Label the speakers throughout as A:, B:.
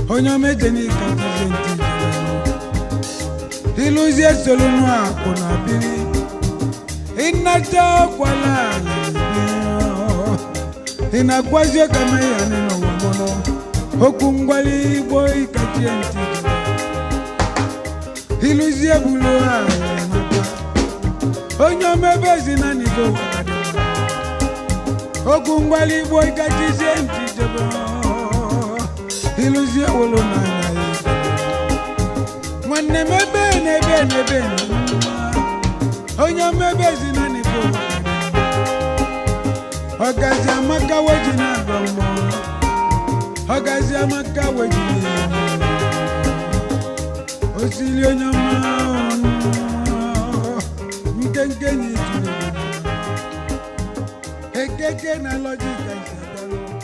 A: Onyo mejeni katizenti Iluzie solunu akuna biri Inata kwala Inakwazio kama ya nino wamono Okungwali boy katizenti Iluzie buluwa Onyo mebezi na nigo wakade Okungwali boy katizenti Iluzie wolo na Mwane mebe Onyo mebe zina ni bo Ogazi amaka wajina gomo Ogazi amaka wajina Osili onyo ma Mkenke ni tuni Ekeke na logika isagalo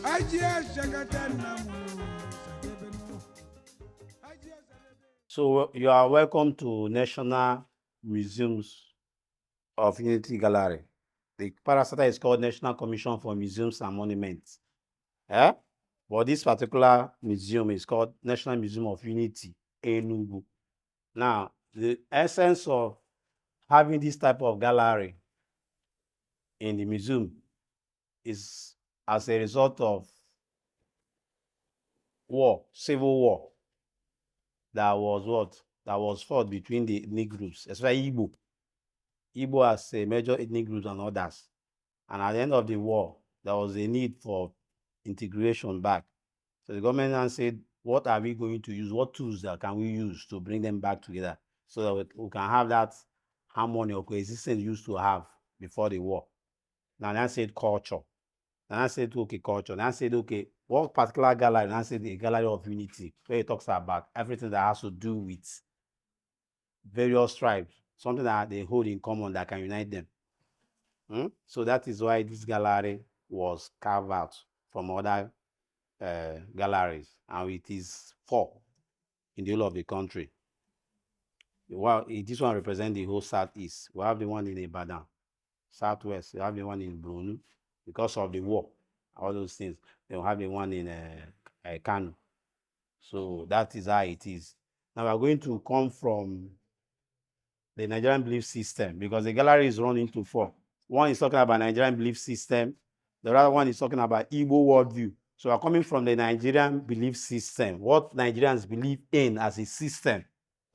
A: Ajia shagata namu
B: So you are welcome to National Museums of Unity Gallery. The parastatal is called National Commission for Museums and Monuments. But this particular museum is called National Museum of Unity, Enugu. Now, the essence of having this type of gallery in the museum is as a result of war, civil war, that was fought between the ethnic groups, especially Igbo. Igbo as a major ethnic group and others. And at the end of the war, there was a need for integration back. So the government then said, what are we going to use? What tools can we use to bring them back together so that we can have that harmony or coexistence used to have before the war? Now they said culture. And I said, okay, culture. And I said, okay, what particular gallery? And I said, the Gallery of Unity, where it talks about everything that has to do with various tribes, something that they hold in common that can unite them. So that is why this gallery was carved out from other galleries, and it is 4 in the whole of the country. Well, this one represents the whole southeast. We have the one in Ibadan, southwest. We have the one in Brunei. Because of the war, all those things, they'll have the one in Kano. So that is how it is. Now we are going to come from the Nigerian belief system, because the gallery is run into 4. One is talking about Nigerian belief system. The other one is talking about Igbo worldview. So we are coming from the Nigerian belief system, what Nigerians believe in as a system,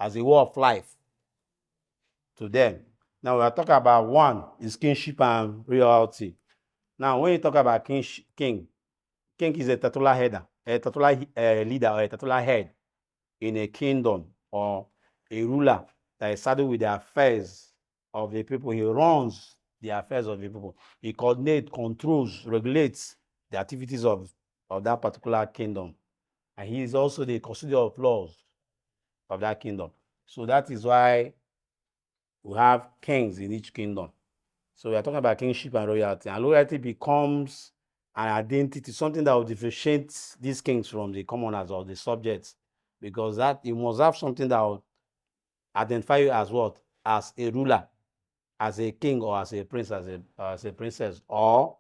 B: as a way of life to them. Now we are talking about one is kingship and royalty. Now, when you talk about king is a titular header, a titular leader or a titular head in a kingdom, or a ruler that is saddled with the affairs of the people. He runs the affairs of the people. He coordinates, controls, regulates the activities of that particular kingdom. And he is also the custodian of laws of that kingdom. So that is why we have kings in each kingdom. So we are talking about kingship and royalty. And royalty becomes an identity, something that will differentiate these kings from the commoners or the subjects. Because that you must have something that will identify you as what? As a ruler, as a king, or as a prince, as a princess, or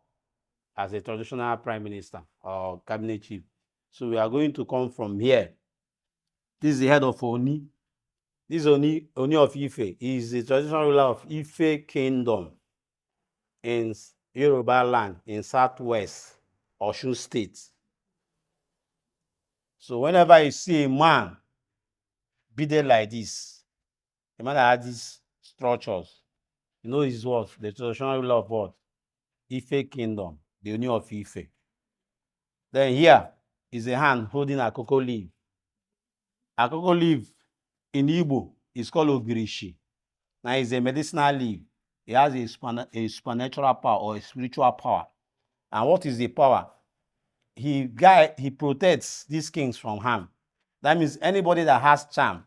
B: as a traditional prime minister or cabinet chief. So we are going to come from here. This is the head of Oni. This is Oni of Ife. He is the traditional ruler of Ife Kingdom in Yoruba land in southwest Osun State. So whenever you see a man bearded like this, a man that has these structures, you know he's what? The traditional ruler of what? Ife Kingdom, the Oni of Ife. Then here is a hand holding a cocoa leaf. A cocoa leaf in Igbo is called Ogirishi. Now it's a medicinal leaf. It has a supernatural power or a spiritual power. And what is the power? He protects these kings from harm. That means anybody that has charm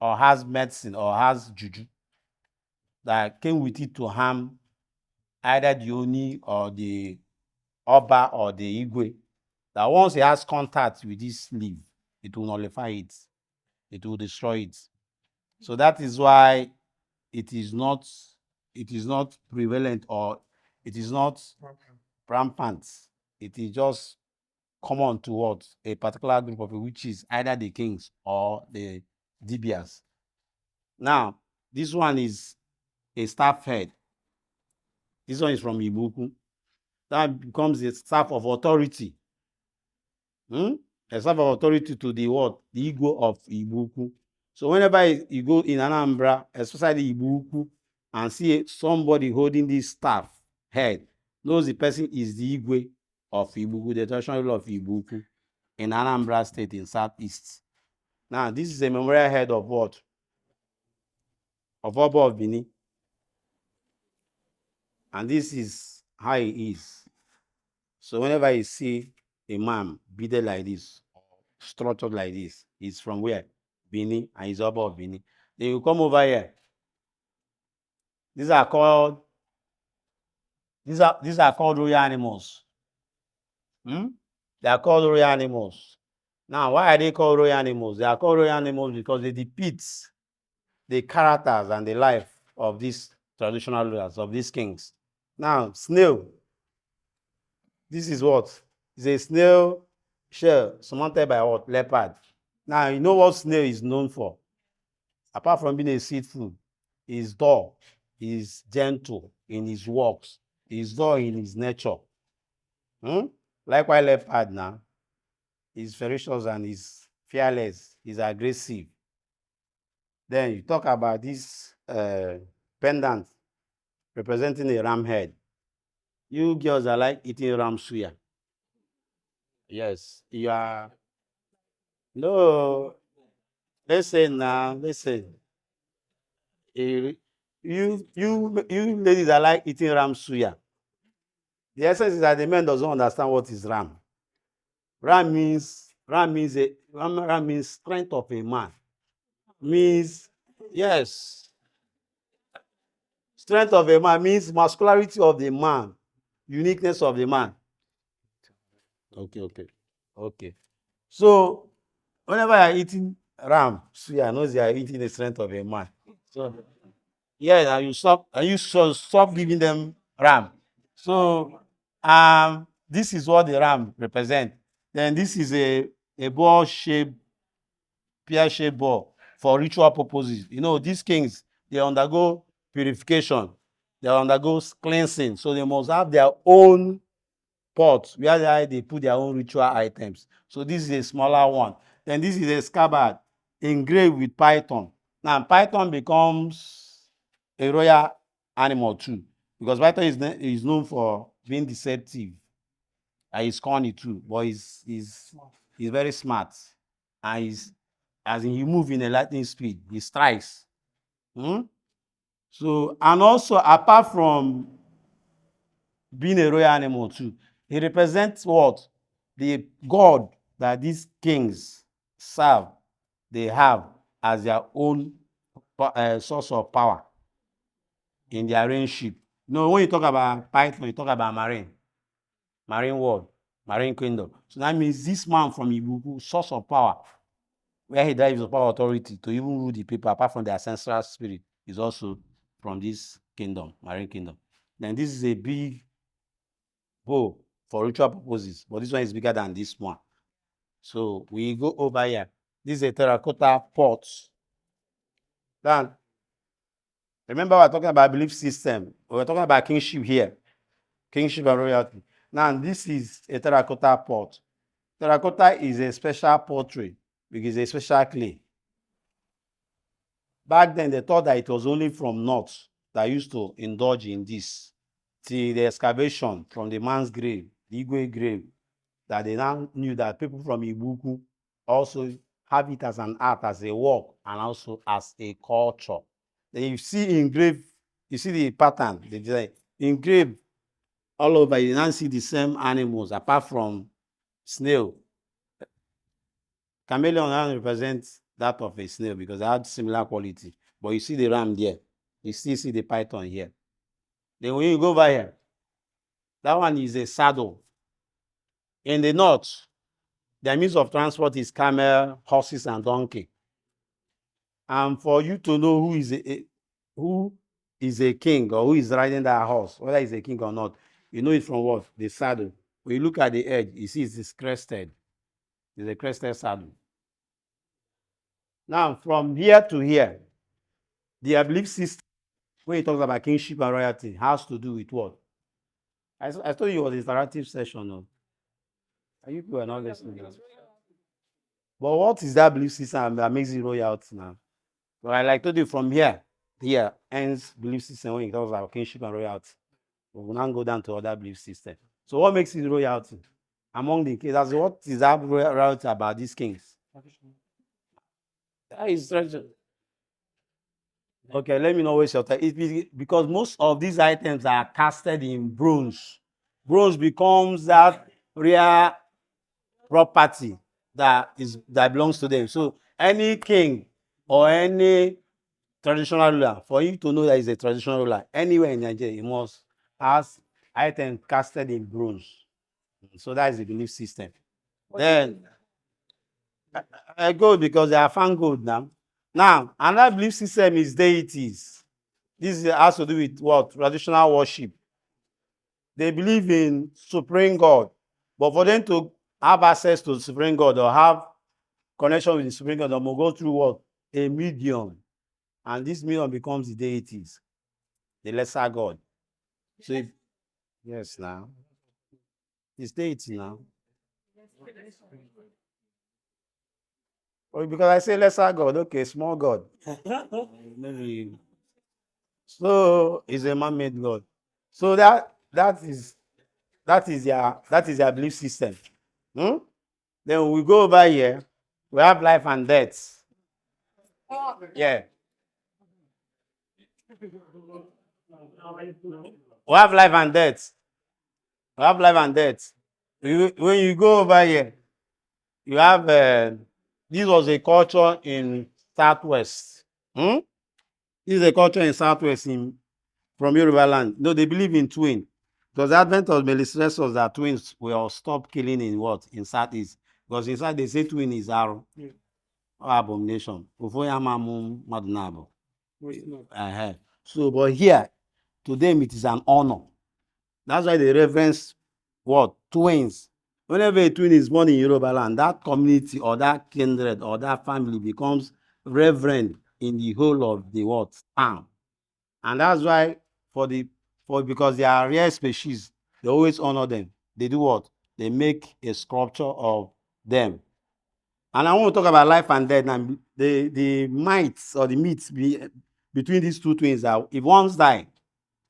B: or has medicine or has juju that came with it to harm either the Oni or the Oba or the Igwe, that once he has contact with this leaf, it will nullify it. It will destroy it. So that is why it is not prevalent, or it is not rampant. It is just common to what? A particular group of people, which is either the kings or the Dibias. Now, this one is a staff head. This one is from Ibuku. That becomes a staff of authority. A staff of authority to the what? The ego of Ibuku. So whenever you go in Anambra, especially Ibuku, and see somebody holding this staff head, knows the person is the Igwe of Ibuku, the traditional ruler of Ibuku in Anambra State in Southeast. Now, this is a memorial head of what? Of Oba of Benin. And this is how he is. So whenever you see a man bearded like this, structured like this, he's from where? Benin, and he's Oba of Benin. Then you come over here. These are called royal animals. They are called royal animals. Now, why are they called royal animals? They are called royal animals because they depict the characters and the life of these traditional rulers, of these kings. Now, snail. This is what? It's a snail shell surmounted by what? Leopard. Now, you know what snail is known for? Apart from being a seed food, he's dull, he's gentle in his works, he's dull in his nature. Likewise, leopard now, he's ferocious and he's fearless, he's aggressive. Then you talk about this pendant representing a ram head. You girls are like eating ram suya. Yes, you are. No, listen now, listen. You ladies are like eating ram suya. The essence is that the men doesn't understand what is ram. Ram means strength of a man. Means yes. Strength of a man means muscularity of the man, uniqueness of the man. Okay. So whenever you are eating ram suya, knows you are eating the strength of a man. So yeah, now you stop giving them ram. So this is what the ram represent. Then this is a ball shaped, pear shaped ball for ritual purposes. You know, these kings, they undergo purification, they undergo cleansing, so they must have their own pot where they put their own ritual items. So this is a smaller one. Then this is a scabbard engraved with python. Now python becomes a royal animal too, because python is known for being deceptive. And he's corny too, but he's very smart, and he move in a lightning speed. He strikes. So, and also apart from being a royal animal too, he represents what? The God that these kings serve, they have as their own source of power in their reignship. You know, when you talk about Python, you talk about marine world, marine kingdom. So that means this man from Ibuku, source of power, where he derives the power authority to even rule the people, apart from the ancestral spirit, is also from this kingdom, marine kingdom. Then this is a big bowl for ritual purposes, but this one is bigger than this one. So we go over here. This is a terracotta pot. Then remember, we're talking about belief system. We're talking about kingship here, kingship and royalty. Now this is a terracotta pot. Terracotta is a special pottery because it's a special clay. Back then, they thought that it was only from north that used to indulge in this, till the excavation from the man's grave, the Igwe grave, that they now knew that people from Ibuku also have it as an art, as a work, and also as a culture. Then you see engraved, you see the pattern, the design, engraved all over. You now see the same animals, apart from snail. Chameleon now represents that of a snail because they had similar quality. But you see the ram there. You still see the python here. Then when you go over here, that one is a saddle. In the north, their means of transport is camel, horses, and donkey. And for you to know who is a king or who is riding that horse, whether he's a king or not, You know it from what? The saddle. When you look at the edge, you see it's crested. It's a crested saddle. Now, from here to here, their belief system, when it talks about kingship and royalty, has to do with what? I told you it was an interactive session. No? And you people are not listening. But what is that belief system that makes it royalty now? Well, I like told you from here ends belief system when it talks about kingship and royalty. We will now go down to other belief system. So what makes it royalty? Among the kings, that's what is that royalty about these kings? That is tradition. Okay, let me not waste your time. Because most of these items are casted in bronze. Bronze becomes that rare property that belongs to them. So any king or any traditional ruler, for you to know that he's a traditional ruler, anywhere in Nigeria, he must have items casted in bronze. So that is the belief system. Then gold, because they are found gold now. Now, another belief system is deities. This has to do with what? Traditional worship. They believe in supreme God. But for them to have access to the supreme God or have connection with the supreme God, they must go through what? A medium. And this medium becomes the deities, the lesser God. So, yes, now. It's deity now. Well, because I say lesser God, okay, small God. Maybe. So it's a man-made God. So that is their belief system. Hmm? Then we go over here. We have life and death. Yeah. We have life and death. We have life and death. When you go over here, you have this was a culture in Southwest. Hmm? This is a culture in Southwest from Yoruba land. No, they believe in twin. Because the advent of Melissus that twins will stop killing in what? In Southeast. Because inside they say twin is arrow. Or abomination. So, but here, to them it is an honor. That's why they reverence what? Twins. Whenever a twin is born in Yoruba land, that community or that kindred or that family becomes reverend in the whole of the what? Town. And that's why because they are rare species, they always honor them. They do what? They make a sculpture of them. And I want to talk about life and death. And the mites or the myths between these two twins are if one's die,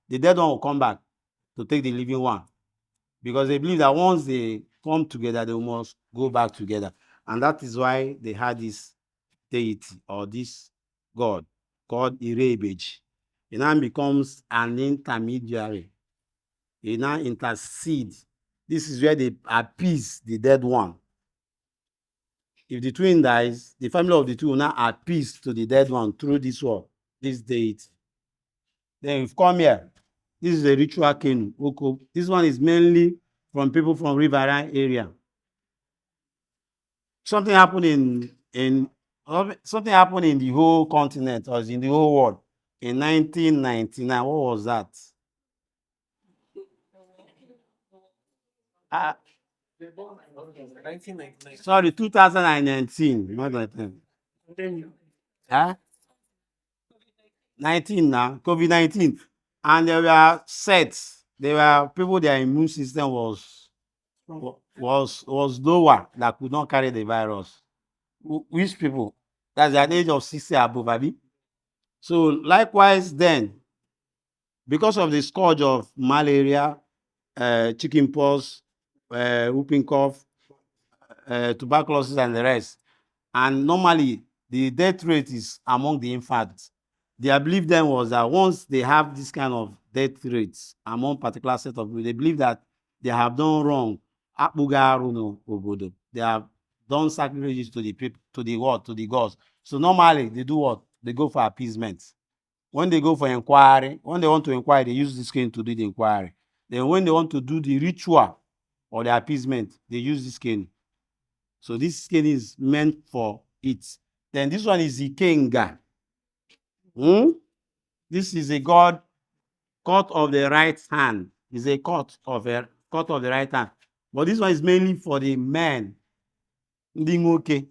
B: the dead one will come back to take the living one. Because they believe that once they come together, they must go back together. And that is why they had this deity or this god called Irebej. It now becomes an intermediary. It now intercedes. This is where they appease the dead one. If the twin dies, the family of the two will now appease to the dead one through this one, this deity. Then you've come here. This is a ritual canoe. This one is mainly from people from riverine area. Something happened in the whole continent or in the whole world in 1999. What was that? Sorry, 2019. Not 19. Huh? 19 now, COVID-19. And there were sets. There were people, their immune system was lower that could not carry the virus. Which people? That's at the age of 60 above, abi? So likewise then, because of the scourge of malaria, chickenpox, whooping cough, tuberculosis and the rest, and normally the death rate is among the infants. Their belief then was that once they have this kind of death rates among particular set of people, they believe that they have done wrong. They have done sacrifices to the people, to the what, to the gods. So normally they do what? They go for appeasement. When they go for inquiry, when they want to inquire, they use this cane to do the inquiry. Then when they want to do the ritual or the appeasement, they use this cane. So this cane is meant for it. Then this one is the Ikenga. This is a god of the right hand. It's a cut of the right hand. But this one is mainly for the men. Ndị nwoke.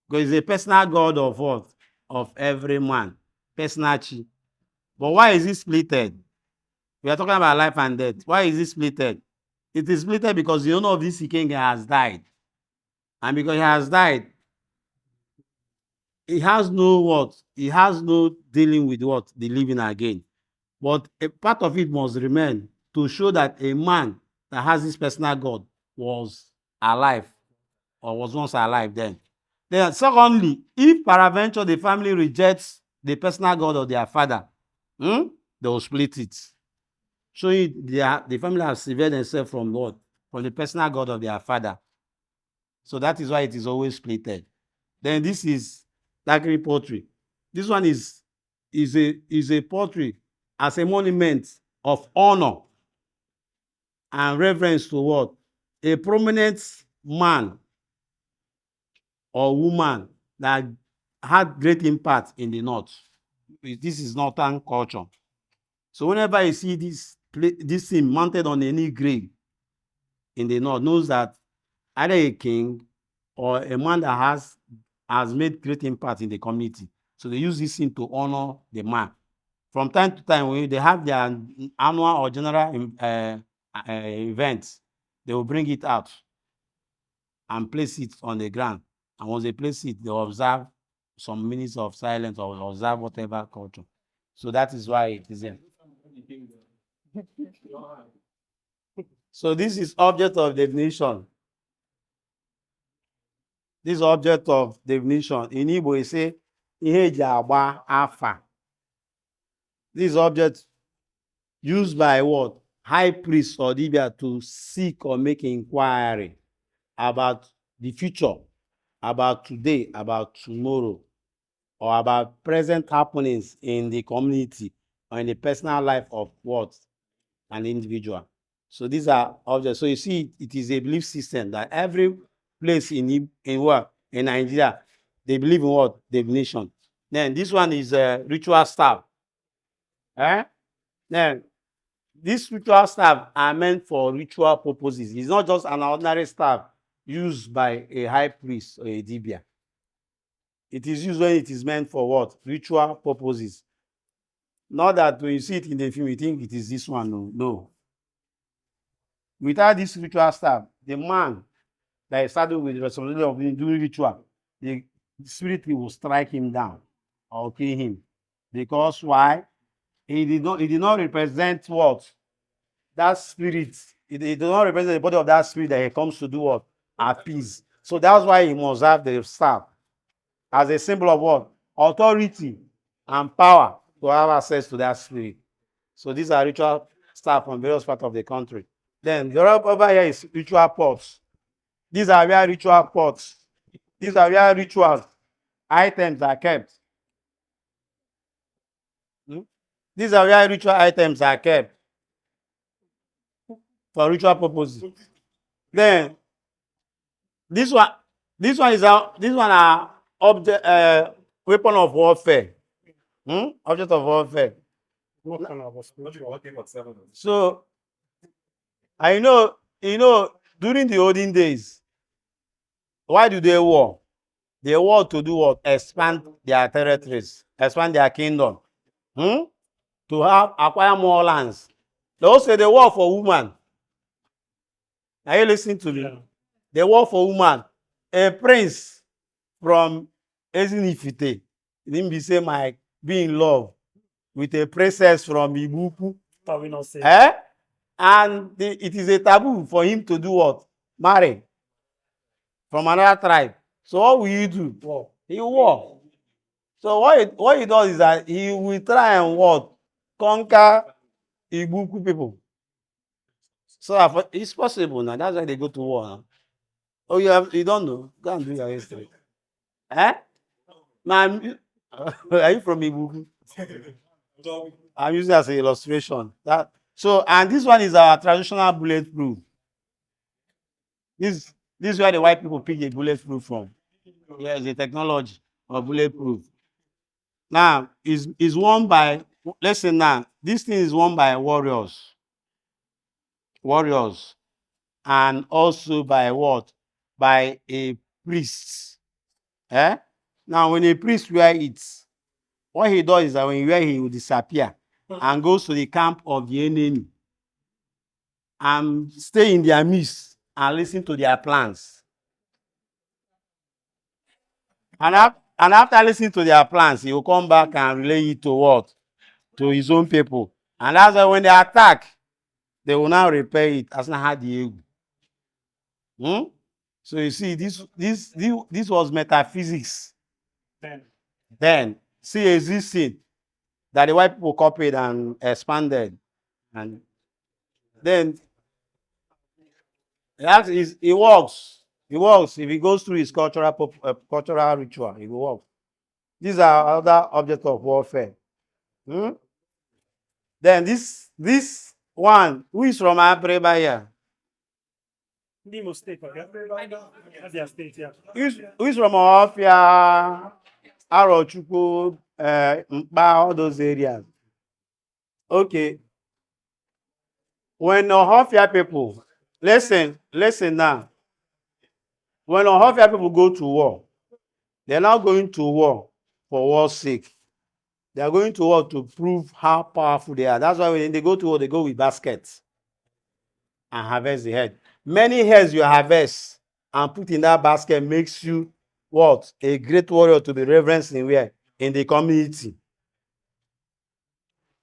B: Because it's a personal God of what? Of every man. Personal chi. But why is it splitted? We are talking about life and death. Why is it splitted? It is splitted because the owner of this Ikenga has died. And because he has died, he has no what? He has no dealing with what? The living again. But a part of it must remain to show that a man that has this personal God was alive or was once alive then. Then secondly, if peradventure the family rejects the personal God of their father, they will split it. Showing the family has severed themselves from what? From the personal God of their father. So that is why it is always splitted. Then this is Dagri pottery. This one is a pottery as a monument of honor and reverence to what? A prominent man or woman that had great impact in the north. This is northern culture. So whenever you see this thing mounted on any grave in the north, knows that either a king or a man that has made great impact in the community. So they use this thing to honor the man. From time to time, when they have their annual or general events, they will bring it out and place it on the ground. And once they place it, they observe some minutes of silence or observe whatever culture. So that is why it is there. So this is object of definition. This object of definition. In Igbo, we say, ihe eji agba afa. This object used by what? High priest or dibia to seek or make inquiry about the future, about today, about tomorrow, or about present happenings in the community or in the personal life of what? An individual. So these are objects. So you see, it is a belief system that every place in Nigeria, they believe in what? Divination. Then this one is a ritual staff. Then these ritual staff are meant for ritual purposes. It's not just an ordinary staff used by a high priest or a dibia. It is used when it is meant for what? Ritual purposes. Not that when you see it in the film, you think it is this one. No. Without this ritual staff, the man that is saddled with the responsibility of doing ritual, the spirit will strike him down or kill him. Because why? He did not represent what? That spirit. He did not represent the body of that spirit that he comes to do what? Appease. So that's why he must have the staff as a symbol of what? Authority and power to have access to that spirit. So these are ritual staff from various parts of the country. Then the over here is ritual pots. These are where ritual pots. These are where ritual items are kept. These are where ritual items are kept for ritual purposes. Then this one is an object, weapon of warfare. Object of warfare. So I know, during the olden days, why do they war? They war to do what? Expand their territories, expand their kingdom. To acquire more lands. They also they war for woman. Are you listening to me? Yeah. They war for woman. A prince from Ezinifite, didn't be say my be in love with a princess from Ibuku. And it is a taboo for him to do what? Marry from another tribe. So what will you do? War. He will war. So what he does is that he will try and what? Conquer Ibuku people. So it's possible now. That's why they go to war now. Oh, you don't know? Go and do your history. Man, are you from Enugu? I'm using it as an illustration. And this one is our traditional bulletproof. This is where the white people pick the bulletproof from. Yeah, the technology of bulletproof. Now, is worn by, listen now, this thing is worn by warriors. warriors, and also by what? By a priest. Eh? Now, when a priest wear it, what he does is that when he wear it, he will disappear and goes to the camp of the enemy and stay in their midst and listen to their plans. And after listening to their plans, he will come back and relay it to what? To his own people. And that's why when they attack, they will now repair it as not had the ego. So you see, this was metaphysics. Then see existing that the white people copied and expanded. And then it works. It works. If he goes through his cultural ritual, it will work. These are other objects of warfare. Then this one, who is from Abreba here?
C: Imo State, Abia State, yeah.
B: Who is from Ohafia, Arochukwu, Mkpa, all those areas? Okay. When Ohafia people, listen now. When Ohafia people go to war, they're not going to war for war's sake. They are going to war to prove how powerful they are. That's why when they go to war, they go with baskets and harvest the head. Many heads you harvest and put in that basket makes you what? A great warrior to be reverenced in where? In the community.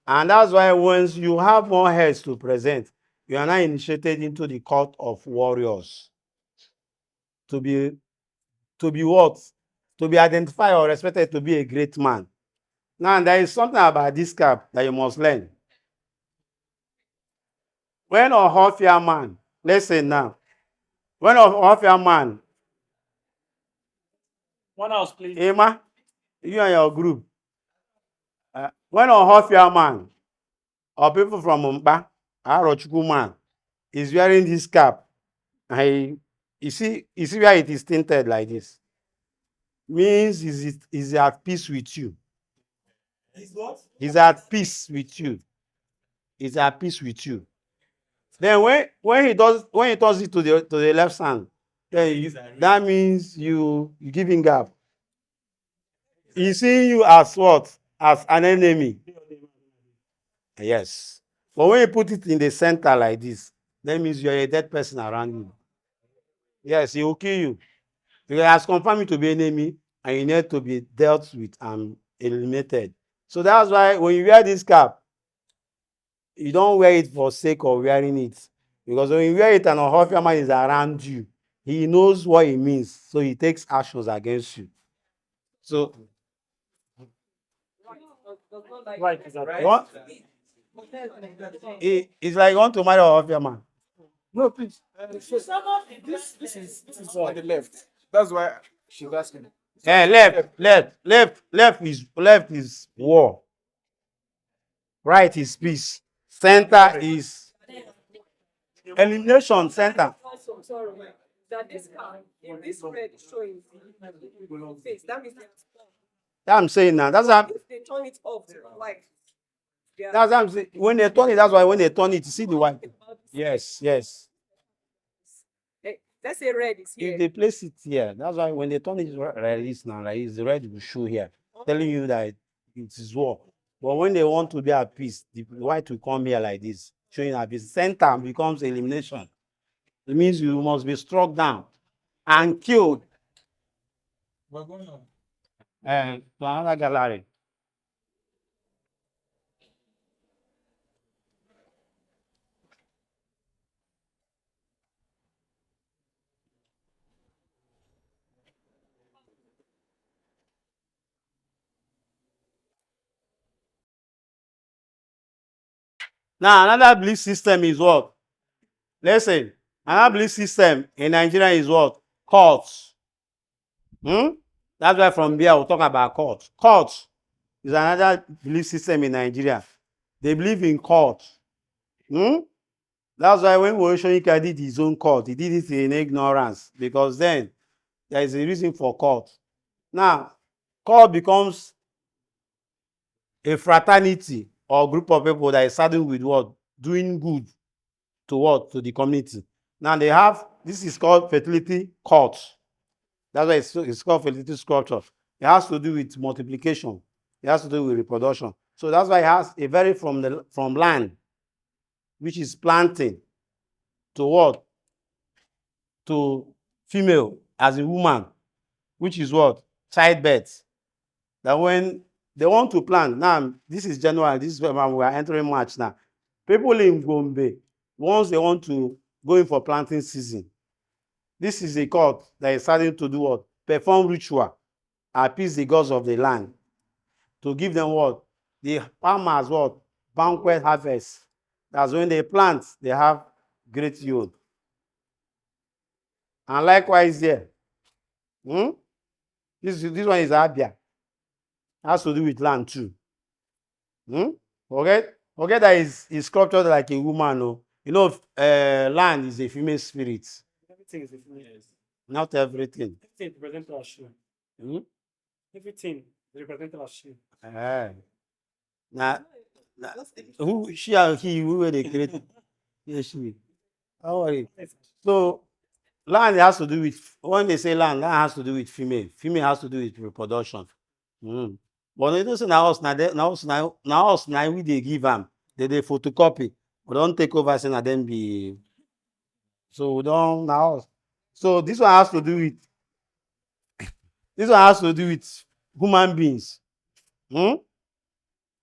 B: And that's why once you have more heads to present, you are now initiated into the court of warriors. To be what? To be identified or respected to be a great man. Now, there is something about this cap that you must learn. When a Ohafia man, listen now, when a Ohafia man,
C: One house, please.
B: Emma, you and your group, when a Ohafia man or people from Mumba, Arochukwu man, is wearing this cap, you see where it is tinted like this? Means is at peace with you.
C: He's what?
B: He's at peace with you. He's at peace with you. Then when he turns it to the left hand, then that means you give him gap. He see you as what? As an enemy. Yes. But when you put it in the center like this, that means you're a dead person around you. Yes, he will kill you. Because he has confirmed you to be enemy and you need to be dealt with and eliminated. So that's why when you wear this cap, you don't wear it for sake of wearing it. Because when you wear it and a Ohafia man is around you, he knows what it means. So he takes actions against you. So
C: Right, is that right?
B: what? It's like you want to marry a Ohafia man.
A: No, please. This is on the left. That's why she's asking.
B: Left is war. Right is peace. Center is elimination. Center.
D: Also, sorry, that this car in this red is showing face. That means
B: That I'm saying now. That's how.
D: if they turn it off to white.
B: That's how I'm saying. When they turn it, that's why when they turn it, you see the white. Yes.
D: Let's say red is here.
B: If they place it here, that's why when they turn it red is now, like it's the red will show here, telling you that it is war. But when they want to be at peace, the white will come here like this, showing at peace. Center becomes elimination. It means you must be struck down and killed.
A: We're going on.
B: To another gallery. Now, another belief system is what? Listen, another belief system in Nigeria is what? Cults. That's why from here we'll talk about cults. Cults is another belief system in Nigeria. They believe in cult. That's why when Woyoshonika did his own cult, he did it in ignorance because then there is a reason for cult. Now, cult becomes a fraternity or group of people that is saddled with what? Doing good to what? To the community. Now they have, this is called fertility court. That's why it's called fertility sculpture. It has to do with multiplication. It has to do with reproduction. So that's why it has a vary from land, which is planting, to what? To female as a woman, which is what? Childbirth. That when they want to plant, now this is January, this is when we are entering March now. People in Gombe, once they want to go in for planting season, this is a court that is starting to do what? Perform ritual, appease the gods of the land, to give them what? The farmers what? Banquet harvest. That's when they plant, they have great yield. And likewise here, this one is Abia. Has to do with land too. Forget that is sculptured like a woman. No. You know, land is a female spirit.
C: Everything is a female. Yes.
B: Not everything.
C: Everything represents our shoe. Everything represents our shoe.
B: Now, who she or he who were they created? Yes, she. How are you? So land has to do with, when they say land has to do with female. Female has to do with reproduction. But you don't say now us now we they give them. They photocopy. We don't take over saying that them be. So we don't now. So this one has to do with human beings.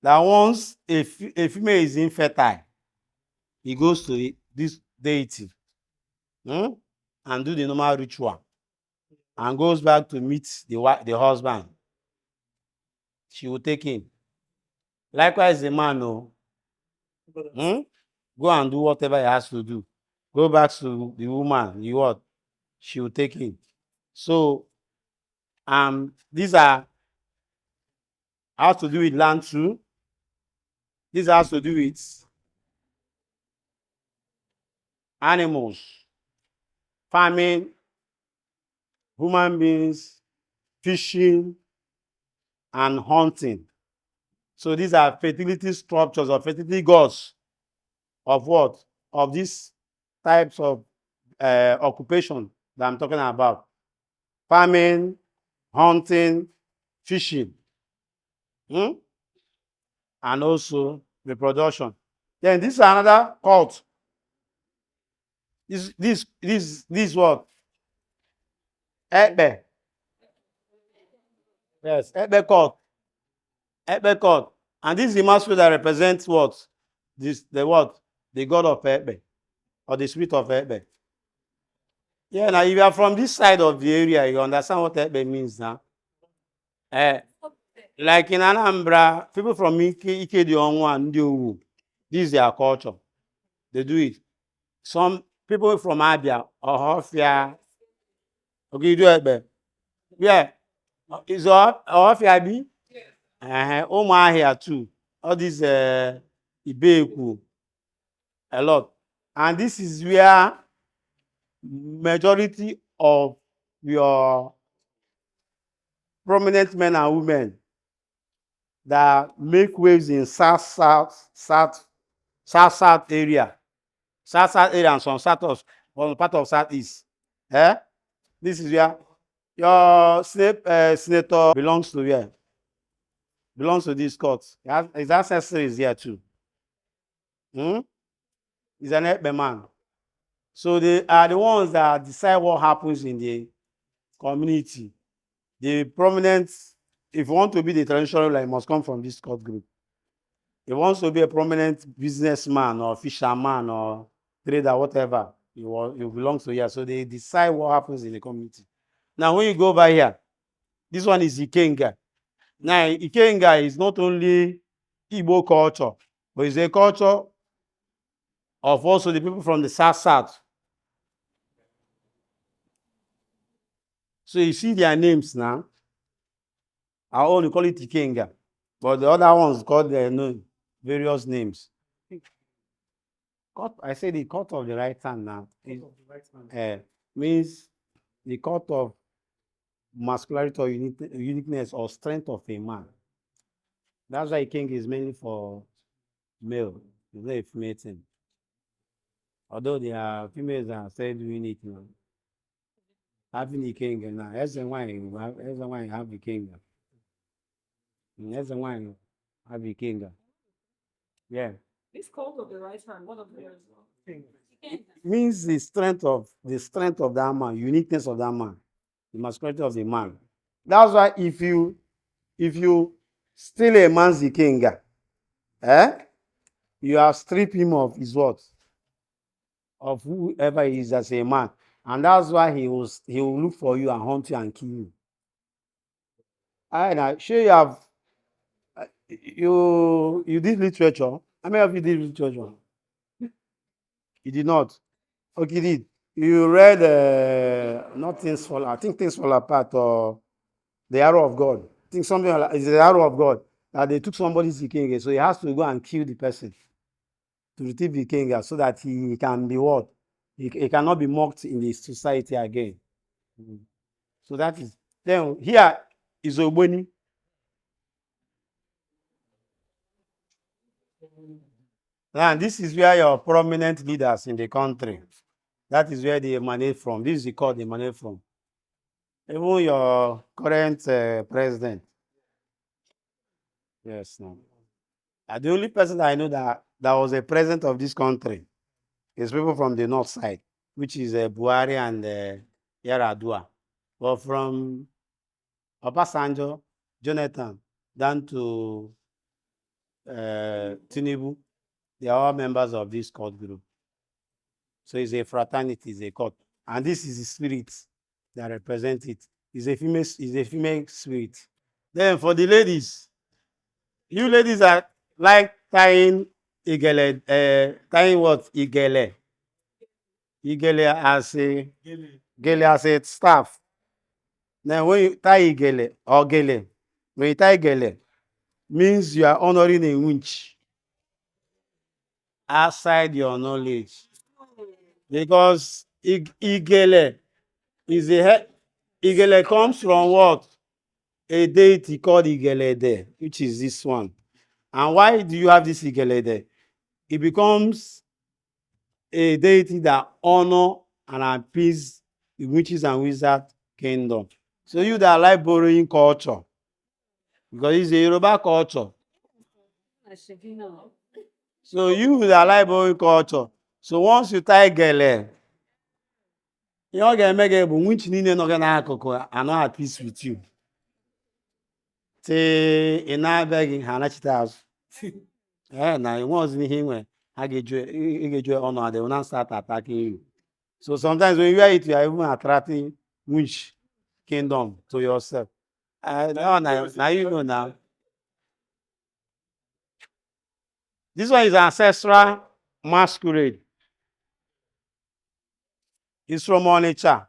B: That once a female is infertile, he goes to this deity and do the normal ritual and goes back to meet the husband. She will take him. Likewise, the man, go and do whatever he has to do. Go back to the woman, she will take him. So, these are has to do with land too. This has to do with animals, farming, human beings, fishing, and hunting. So these are fertility structures or fertility gods of what? Of these types of occupation that I'm talking about. Farming, hunting, fishing, and also reproduction. Then this is another cult. This what? Ebe. Yes, Ebe cult. Ebe cult. And this is the masquerade that represents what? The what? The god of Ebe, or the spirit of Ebe. Yeah, now if you are from this side of the area, you understand what Ebe means now. Like in Anambra, people from Ike the Onwa and Owu, this is their culture. They do it. Some people from Abia, Ohofia, okay, you do Ebe. Yeah, is Ohofia be? Here too. All these Ibeku, a lot. And this is where majority of your prominent men and women that make waves in south area, and some part of southeast. This is where your senator belongs to. Where belongs to this court. His ancestry is here too. He's an Ekpe man. So they are the ones that decide what happens in the community. The prominent, if you want to be the traditional ruler, you must come from this court group. If you want to be a prominent businessman or fisherman or trader, whatever, you belong to here. So they decide what happens in the community. Now, when you go over here, this one is Ikenga. Now, Ikenga is not only Igbo culture, but it's a culture of also the people from the south. So you see their names now. Our own, we call it Ikenga. But the other ones called their various names. I say the cut of the right hand now. Means the cut of muscularity or uniqueness or strength of a man. That's why king is mainly for male. It's not a female thing. Although there are females that are still doing it now. Having a king now. That's why you have a king. That's why you have a king. Yeah.
D: This cult of the right hand, one of them as well.
B: Means the strength of that man, uniqueness of that man, the masculinity of the man. That's why if you steal a man's ikenga, you have stripped him of his what? Of whoever he is as a man. And that's why he will look for you and hunt you and kill you. And I sure you did literature. How many of you did literature? You did not. Okay, you did. You read not things fall. I think things fall apart or the arrow of God. I think something like it's the arrow of God that they took somebody's king, so he has to go and kill the person to retrieve the king, so that he can be what? He cannot be mocked in the society again. So that is then here is Ogboni. Now this is where your prominent leaders in the country. That is where they emanate from. This is the court they emanate from. Even your current president. Yes, no. The only person that I know that was a president of this country is people from the north side, which is Buhari and Yaradua. But from Obasanjo, Jonathan, down to Tinubu, they are all members of this court group. So it's a fraternity, it's a court. And this is the spirit that represents it. It's a female spirit. Then for the ladies, you ladies are like tying tying what? Igele. Igele as a staff. Now when you tie igele or gele, when you tie gele, means you are honoring a winch outside your knowledge. Because igele igele comes from what? A deity called Igelede, which is this one. And why do you have this Igelede? It becomes a deity that honor and appease the witches and wizard kingdom. So you that like borrowing culture, because it's a Yoruba culture. So you that like borrowing culture, so once you tie gele, you don't get make a witch nine no get na I not at peace with you. Say in na begging hanachita house. Now it wasn't him when I get you honor, they will not start attacking you. So sometimes when you wear it, you are even attracting witch kingdom to yourself. Now you know now. This one is ancestral masquerade. It's from nature.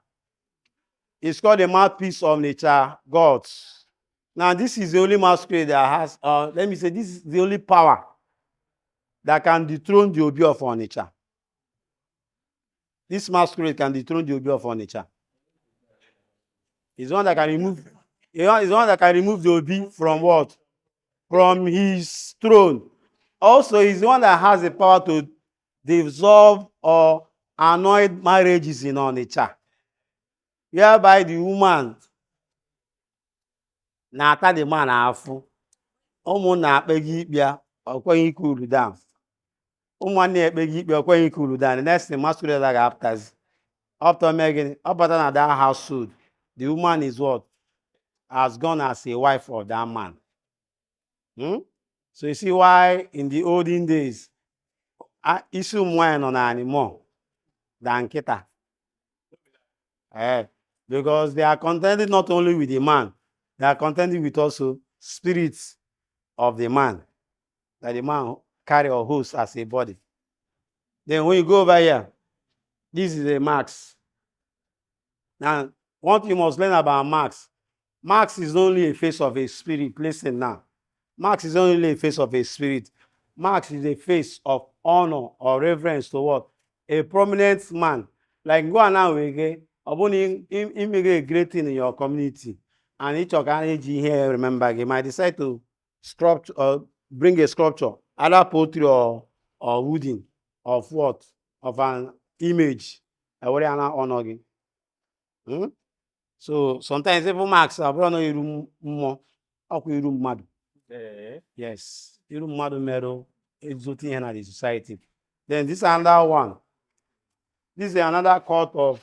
B: It's called the mouthpiece of nature gods. Now this is the only masquerade that has, let me say, this is the only power that can dethrone the Obi of nature. This masquerade can dethrone the Obi of nature. It's one that can remove. It's one that can remove the Obi from what? From his throne. Also, he's the one that has the power to dissolve or annul marriages in our nature. Whereby the woman na-ata the man afụ. Ụmụnna akpeghị ikpe ya, ọ kweghị cool down. Ụmụnne ekpeghị ikpe, ọ kweghị cool down. The next thing, masquerade ga-apụtazi. After Megan, up at that household, the woman is what? Has gone as a wife of that man. So you see why in the olden days, issue wine on anymore than kita. Because they are contending not only with the man, they are contending with also spirits of the man that the man carry or host as a body. Then when you go over here, this is a Max. Now, what you must learn about Max, Max is only a face of a spirit. Listen now. Max is only a face of a spirit. Max is a face of honor or reverence to what? A prominent man. Like go and now again, make a great thing in your community. And each organization here, remember, you might decide to sculpture or bring a sculpture, either poetry or wooden of what? Of an image. I worry ana honor. So sometimes even Max, I brought no room more. Room mad. Yes, room mad medal exotic in the society. Then this another one. This is another cult of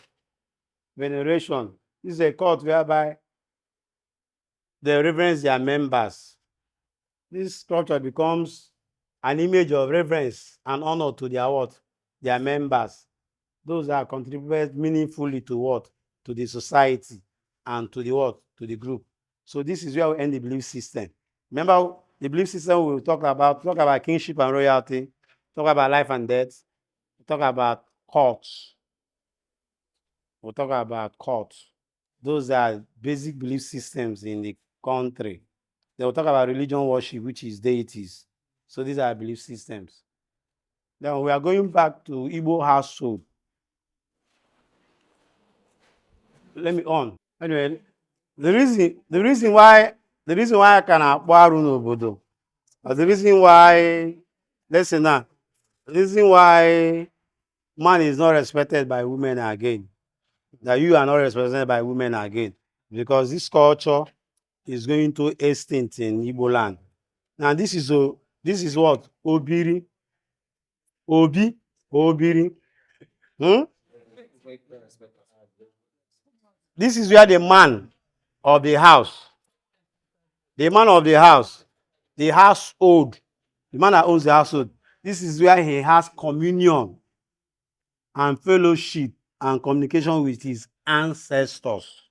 B: veneration. This is a cult whereby they reverence their members. This structure becomes an image of reverence and honor to their what? Their members. Those that contributed meaningfully to what? To the society and to the what? To the group. So this is where we end the belief system. Remember the belief system we will talk about kingship and royalty, talk about life and death, talk about cults. We'll talk about cults. Those are basic belief systems in the country. Then we'll talk about religion worship, which is deities. So these are belief systems. Then we are going back to Igbo household. Let me on. Anyway, the reason why I can akwaru n'obodo, or the reason why, listen now, the reason why man is not respected by women again, that you are not respected by women again, because this culture is going to extinct in Igbo land. Now this is what? Obiri. Obiri. This is where the man of the house, the household, the man that owns the household, this is where he has communion and fellowship and communication with his ancestors.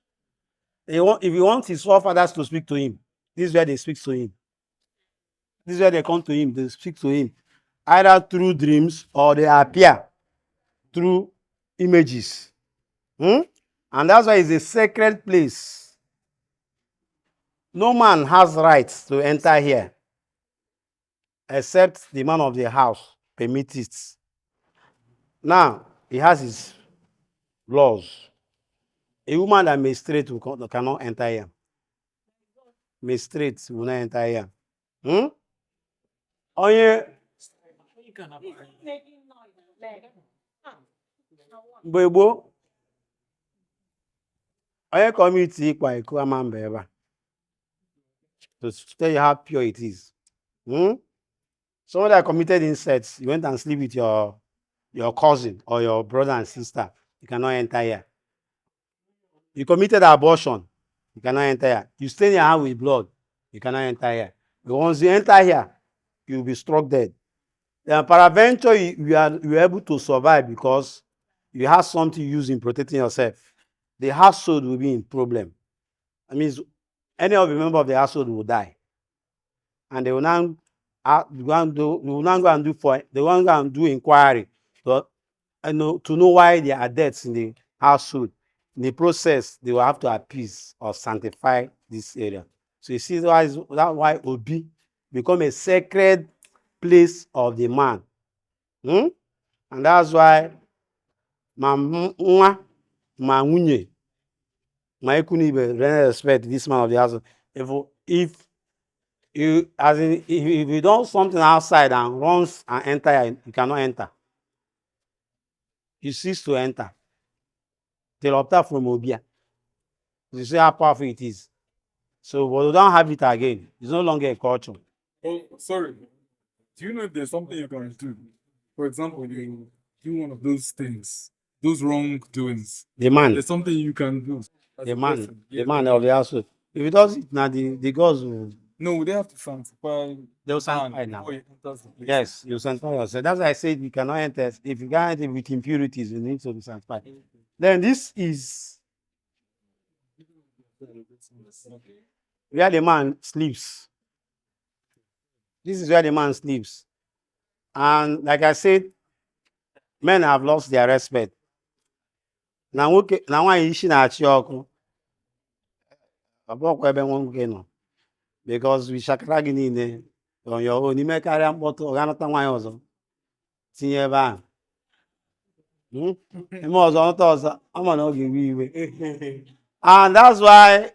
B: If he wants his forefathers to speak to him, this is where they speak to him. This is where they come to him, they speak to him, either through dreams or they appear through images. And that's why it's a sacred place. No man has rights to enter here except the man of the house permits it. Now, he has his laws. A woman that menstruates cannot enter here. Menstruates will not enter here. Mgbe gboo, onye community ịkwa iko ama mba ebe a. To tell you how pure it is. Someone that committed incest, you went and sleep with your cousin or your brother and sister, you cannot enter here. You committed abortion, you cannot enter here. You stain your hand with blood, you cannot enter here. But once you enter here, you will be struck dead. Then peradventure, you are able to survive because you have something you use in protecting yourself. The household will be in problem. That means any of the member of the household will die. And they will now go and do inquiry to know why there are deaths in the household. In the process, they will have to appease or sanctify this area. So you see that's why Obi become a sacred place of the man. And that's why ma nwa ma nwunye ma ikunibe respect this man of the house. If you don't something outside and runs and enter, you cannot enter. You cease to enter. Till up from Obia. You see how powerful it is. So but we don't have it again. It's no longer a culture.
A: Oh, sorry. Do you know if there's something you can do? For example, you do one of those things, those wrongdoings.
B: The man.
A: There's something you can do.
B: The man of the household. If it does it now, the gods will.
A: No, they have to sanctify.
B: They'll sanctify now.
A: Before it enters the place.
B: Yes, you sanctify yourself. That's why I said you cannot enter. If you can't enter with impurities, you need to be sanctified. Then this is where the man sleeps. This is where the man sleeps. And like I said, men have lost their respect. Now why is she not ọkụ? Abụọkwa ebe nwoke nọ. Because we shakara gị niile on your own. Ime karịa mkpọtụ, ọ ga-anata nwaanyị ọzọ. Tinye ebe ahụ. Ime ọzọ nọta ọzọ, ama na ọ ga-ewe iwe. And that's why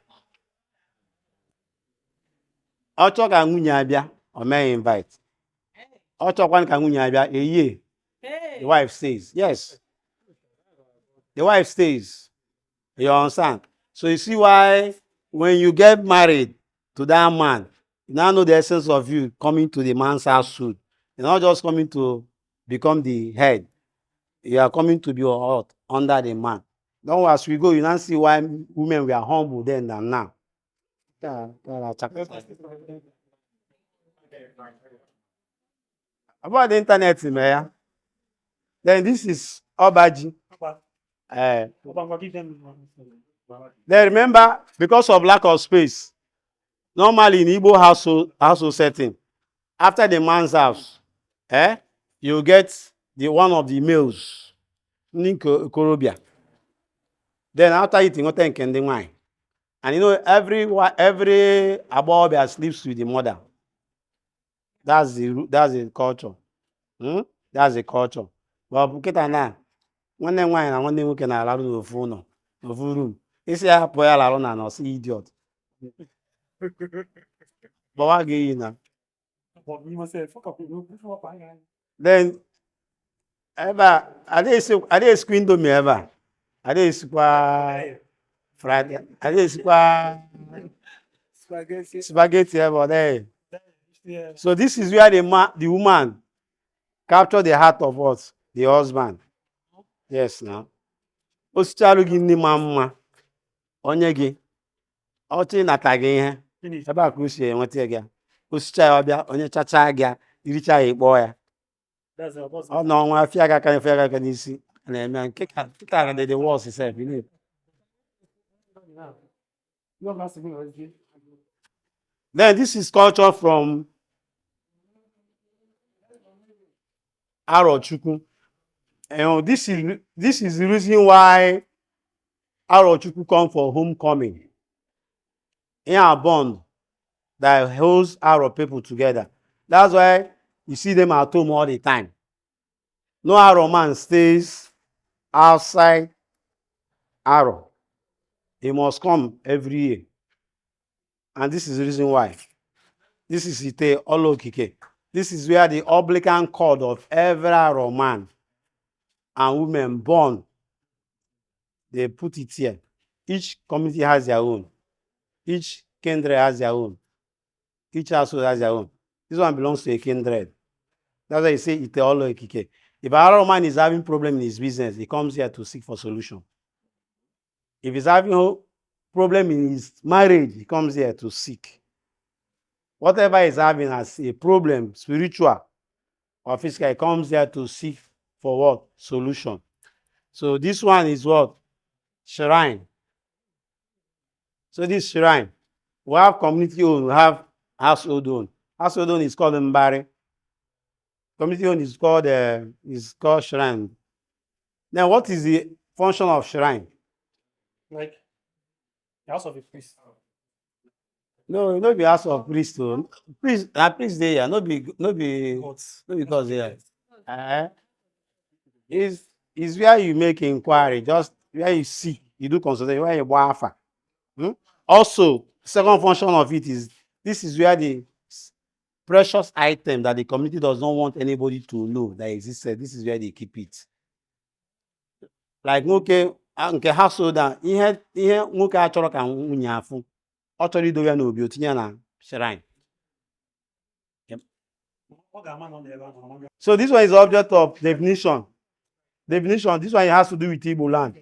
B: ọ chọ ka nwunye abịa, ọ meghị invite. Ọ chọkwa ka nwunye abịa, the wife says, yes. The wife stays. You understand? So you see why when you get married to that man, you now know the essence of you coming to the man's house soon. You're not just coming to become the head. You are coming to be hot under the man. Now as we go, you now see why women were humble then than now. About the internet, man. Then this is Obaji.
C: Give them.
B: Then remember, because of lack of space, normally in Igbo household setting, after the man's house, you get the one of the males, Korobia. Then after eating, you take the wine. And you know, every Abobia sleeps with the mother. That's the culture. That's the culture. But Bukita na, one day wine and one day we can allow the phone no room. It's a boy alone and us idiot. But what get you now?
C: But you must say, fuck up.
B: Then ever I did screen to me ever. I did Friday. I did spaghetti ever there.
C: Yeah.
B: So this is where the woman capture the heart of us, the husband. Yes, now. Osichalu gị nne ma mma, onye gị, ọchị nata gị ihe,
C: Finish.
B: ebe a ka o si enweta gị. Osicha ya ọbịa, onye chacha gị, iricha ya ịkpọ ya.
C: That's the boss.
B: Ọ nọ ọnwa fịa gị aka n'isi, na-eme nke ka the worst self, you know. Then this is culture from Arochukwu. And this is the reason why Arochukwu come for homecoming. In a bond that holds Aro people together. That's why you see them at home all the time. No Aro man stays outside Aro. He must come every year. And this is the reason why. This is Ite Olokike. This is where the obliquan cord of every Aro man and women born, they put it here. Each community has their own. Each kindred has their own. Each household has their own. This one belongs to a kindred. That's why you say Ite Olokike. If a man is having problem in his business, he comes here to seek for solution. If he's having a problem in his marriage, he comes here to seek. Whatever he's having as a problem, spiritual or physical, he comes here to seek for what? Solution. So this one is what? Shrine. So this shrine, we have community owned, we have household owned. Household owned is called Mbari. Community owned is called shrine. Now, what is the function of shrine?
C: Like the house of a priest.
B: No, be house of priest. Priest there, no be
C: Gods.
B: because there. Is where you make inquiry, just where you see, you do consultation, where you buy alpha. Also, second function of it is this is where the precious item that the community does not want anybody to know that existed. This is where they keep it. Like nke household ihe nwoke achọrọ ka nwunye afụ, ọ chọrọ ido ya n'obi otinye ya na shrine. So this one is the object of definition. Definition. This one has to do with Igbo land.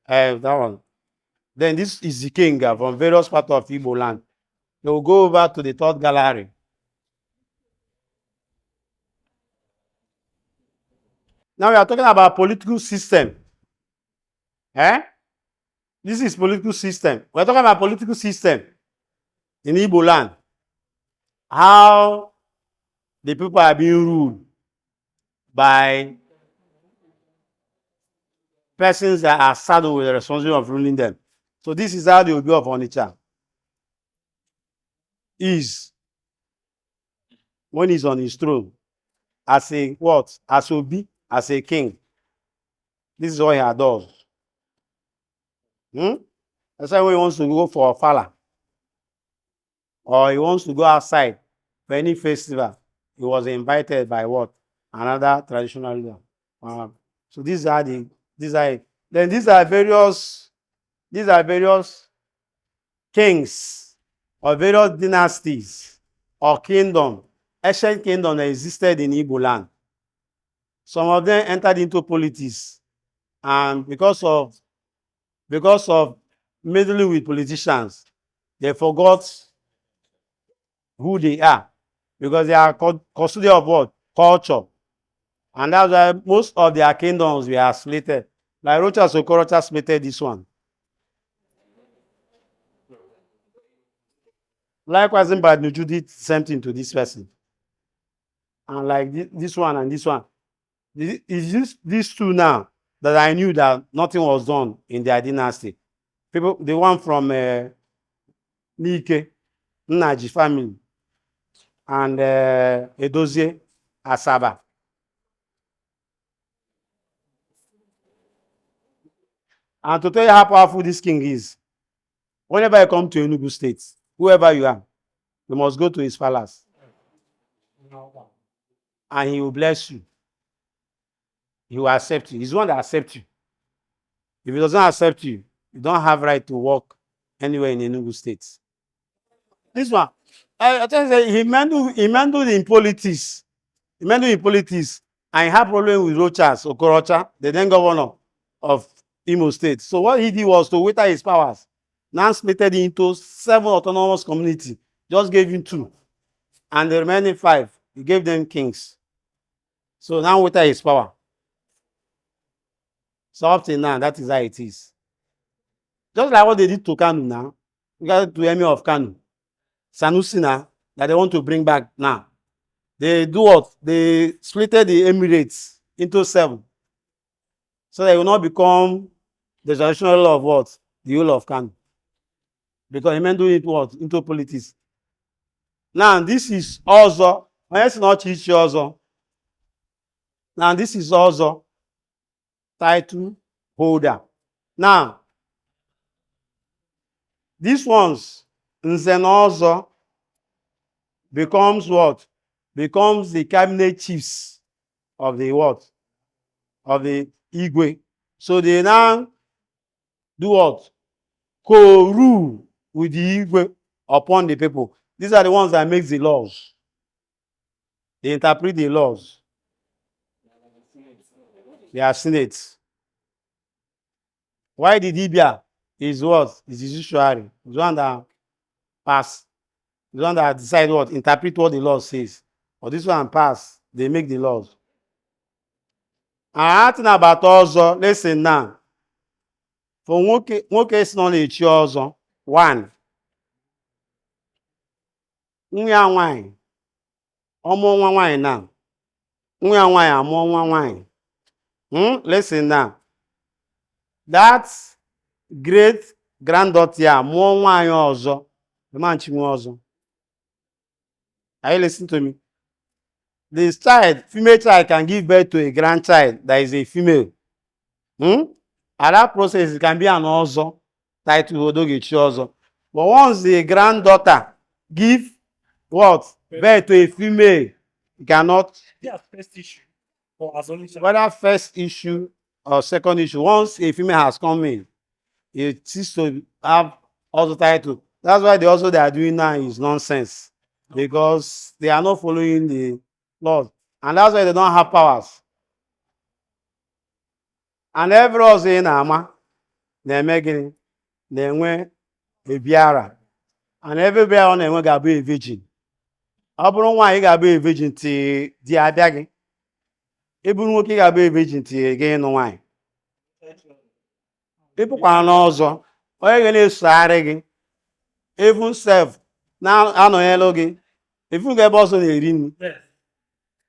B: That one. Then this is the king from various parts of Igbo land. They will go over to the third gallery. Now we are talking about political system. This is political system. We are talking about political system in Igbo land. How the people are being ruled by persons that are saddled with the responsibility of ruling them. So this is how the Obi of Onitsha is when he's on his throne as a what? As Obi, as a king. This is what he does. That's why when he wants to go for a fala or he wants to go outside for any festival, he was invited by what? Another traditional leader. So this Then these are various kings or various dynasties or kingdom, ancient kingdom that existed in Igbo land. Some of them entered into politics, and because of meddling with politicians, they forgot who they are, because they are custodian of what? Culture. And that's why most of their kingdoms were slated. Like Rochas Okorocha slated this one. Likewise, Mbadnuju did the same thing to this person. And like this one and this one. It's these two now that I knew that nothing was done in their dynasty. People, the one from Nike, Nnaji family, and Edozie Asaba. And to tell you how powerful this king is, whenever you come to Enugu State, whoever you are, you must go to his palace. And he will bless you. He will accept you. He's the one that accepts you. If he doesn't accept you, you don't have right to work anywhere in Enugu State. This one, I tell you, he meddled in politics. He meddled in politics, and he had problem with Rochas Okorocha, the then governor of Imo State. So what he did was to wither his powers. Now split it into 7 autonomous communities. Just gave him 2. And the remaining 5, he gave them kings. So now wither his power. So up till now, that is how it is. Just like what they did to Kanu now. We got to Emir of Kanu. Sanusi now, that they want to bring back now. They do what? They splitted the Emirates into 7. So they will not become the traditional law of what? The whole of Kanu. Because he meant doing it what? Into politics. Now this is also, it's not teach also. Now this is also title holder. Now, these ones, Nzenozo, becomes what? Becomes the cabinet chiefs of the what? Of the Igwe. So they now do what? Co-rule with the Igwe upon the people. These are the ones that make the laws. They interpret the laws. They are senates. Why the Dibia is what? Is the judiciary. The one that pass. The one that decide what? Interpret what the law says. Or this one pass. They make the laws. And nothing about also, listen now. For one case knowledge also, 1. Nwa nwanyị. Ọmụ nwa nwanyị now. Nwa nwanyị amụ nwa nwanyị. Listen now. That great granddaughter mụọ nwanyị ọzọ. The man chinwe ọzọ. Are you listening to me? This child, female child, can give birth to a grandchild that is a female. And that process can be an ọzọ titled Odogechi ọzọ. But once the granddaughter give what? Birth to a female, you cannot.
C: Their first issue. Or as only
B: Whether first issue or second issue, once a female has come in, it seems to have also title. That's why they are doing now is nonsense. Because they are not following the laws. And that's why they don't have powers. And every also in Ama, they're making a biara. And everybody on them will be a virgin. I don't know why you got be a virgin to the Abagi. Even working a virgin to again no wine. People can also, or you can start even self. Now I know hello. If you get boss on the ring,
C: yes.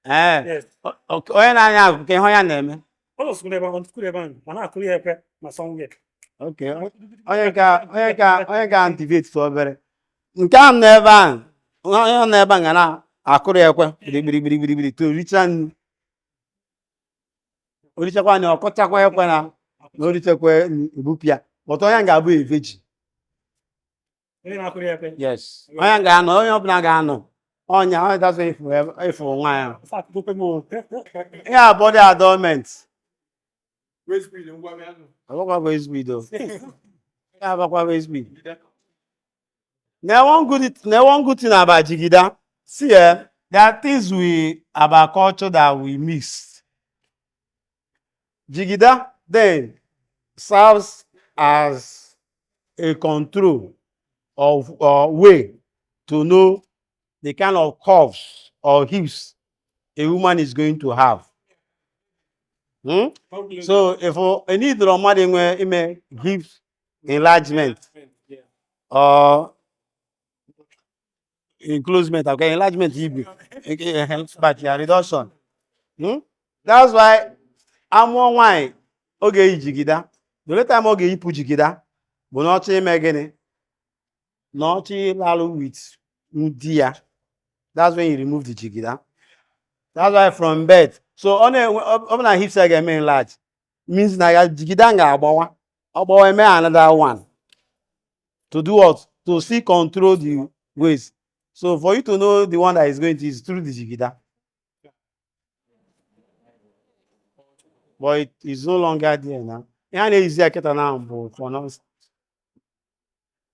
B: yes. Okay, I can hear name.
C: All school ever, and I could hear my song yet.
B: Okay, I can activate so very. You can never, gonna. I could hear to reach and reach one or Kotakwa, no reach a bupia, but I ain't got be a virgin. Yes, I ain't got no Nagano. On your that's if for a while. Yeah, body adornment.
A: Where's speed and what man?
B: Abakwa very speed though. Abakwa very speed. Now one good thing about Jigida. See, there are things about culture that we mix. Jigida then serves as a control of way to know the kind of curves or hips a woman is going to have. Hmm? So if a need the hips enlargement or enclosement, okay, enlargement but yeah, reduction. Hmm? That's why I'm one why okay jigida. The only time okay you put jigida, but not ime not lalu with ndia. That's when you remove the jigida. That's why from birth. So on a hips again enlarge means na ya jigida nga abawa. Abawa eme another one. To do what? To still control the waist. So for you to know the one that is going to is through the jigida. But it is no longer there now. Now for us.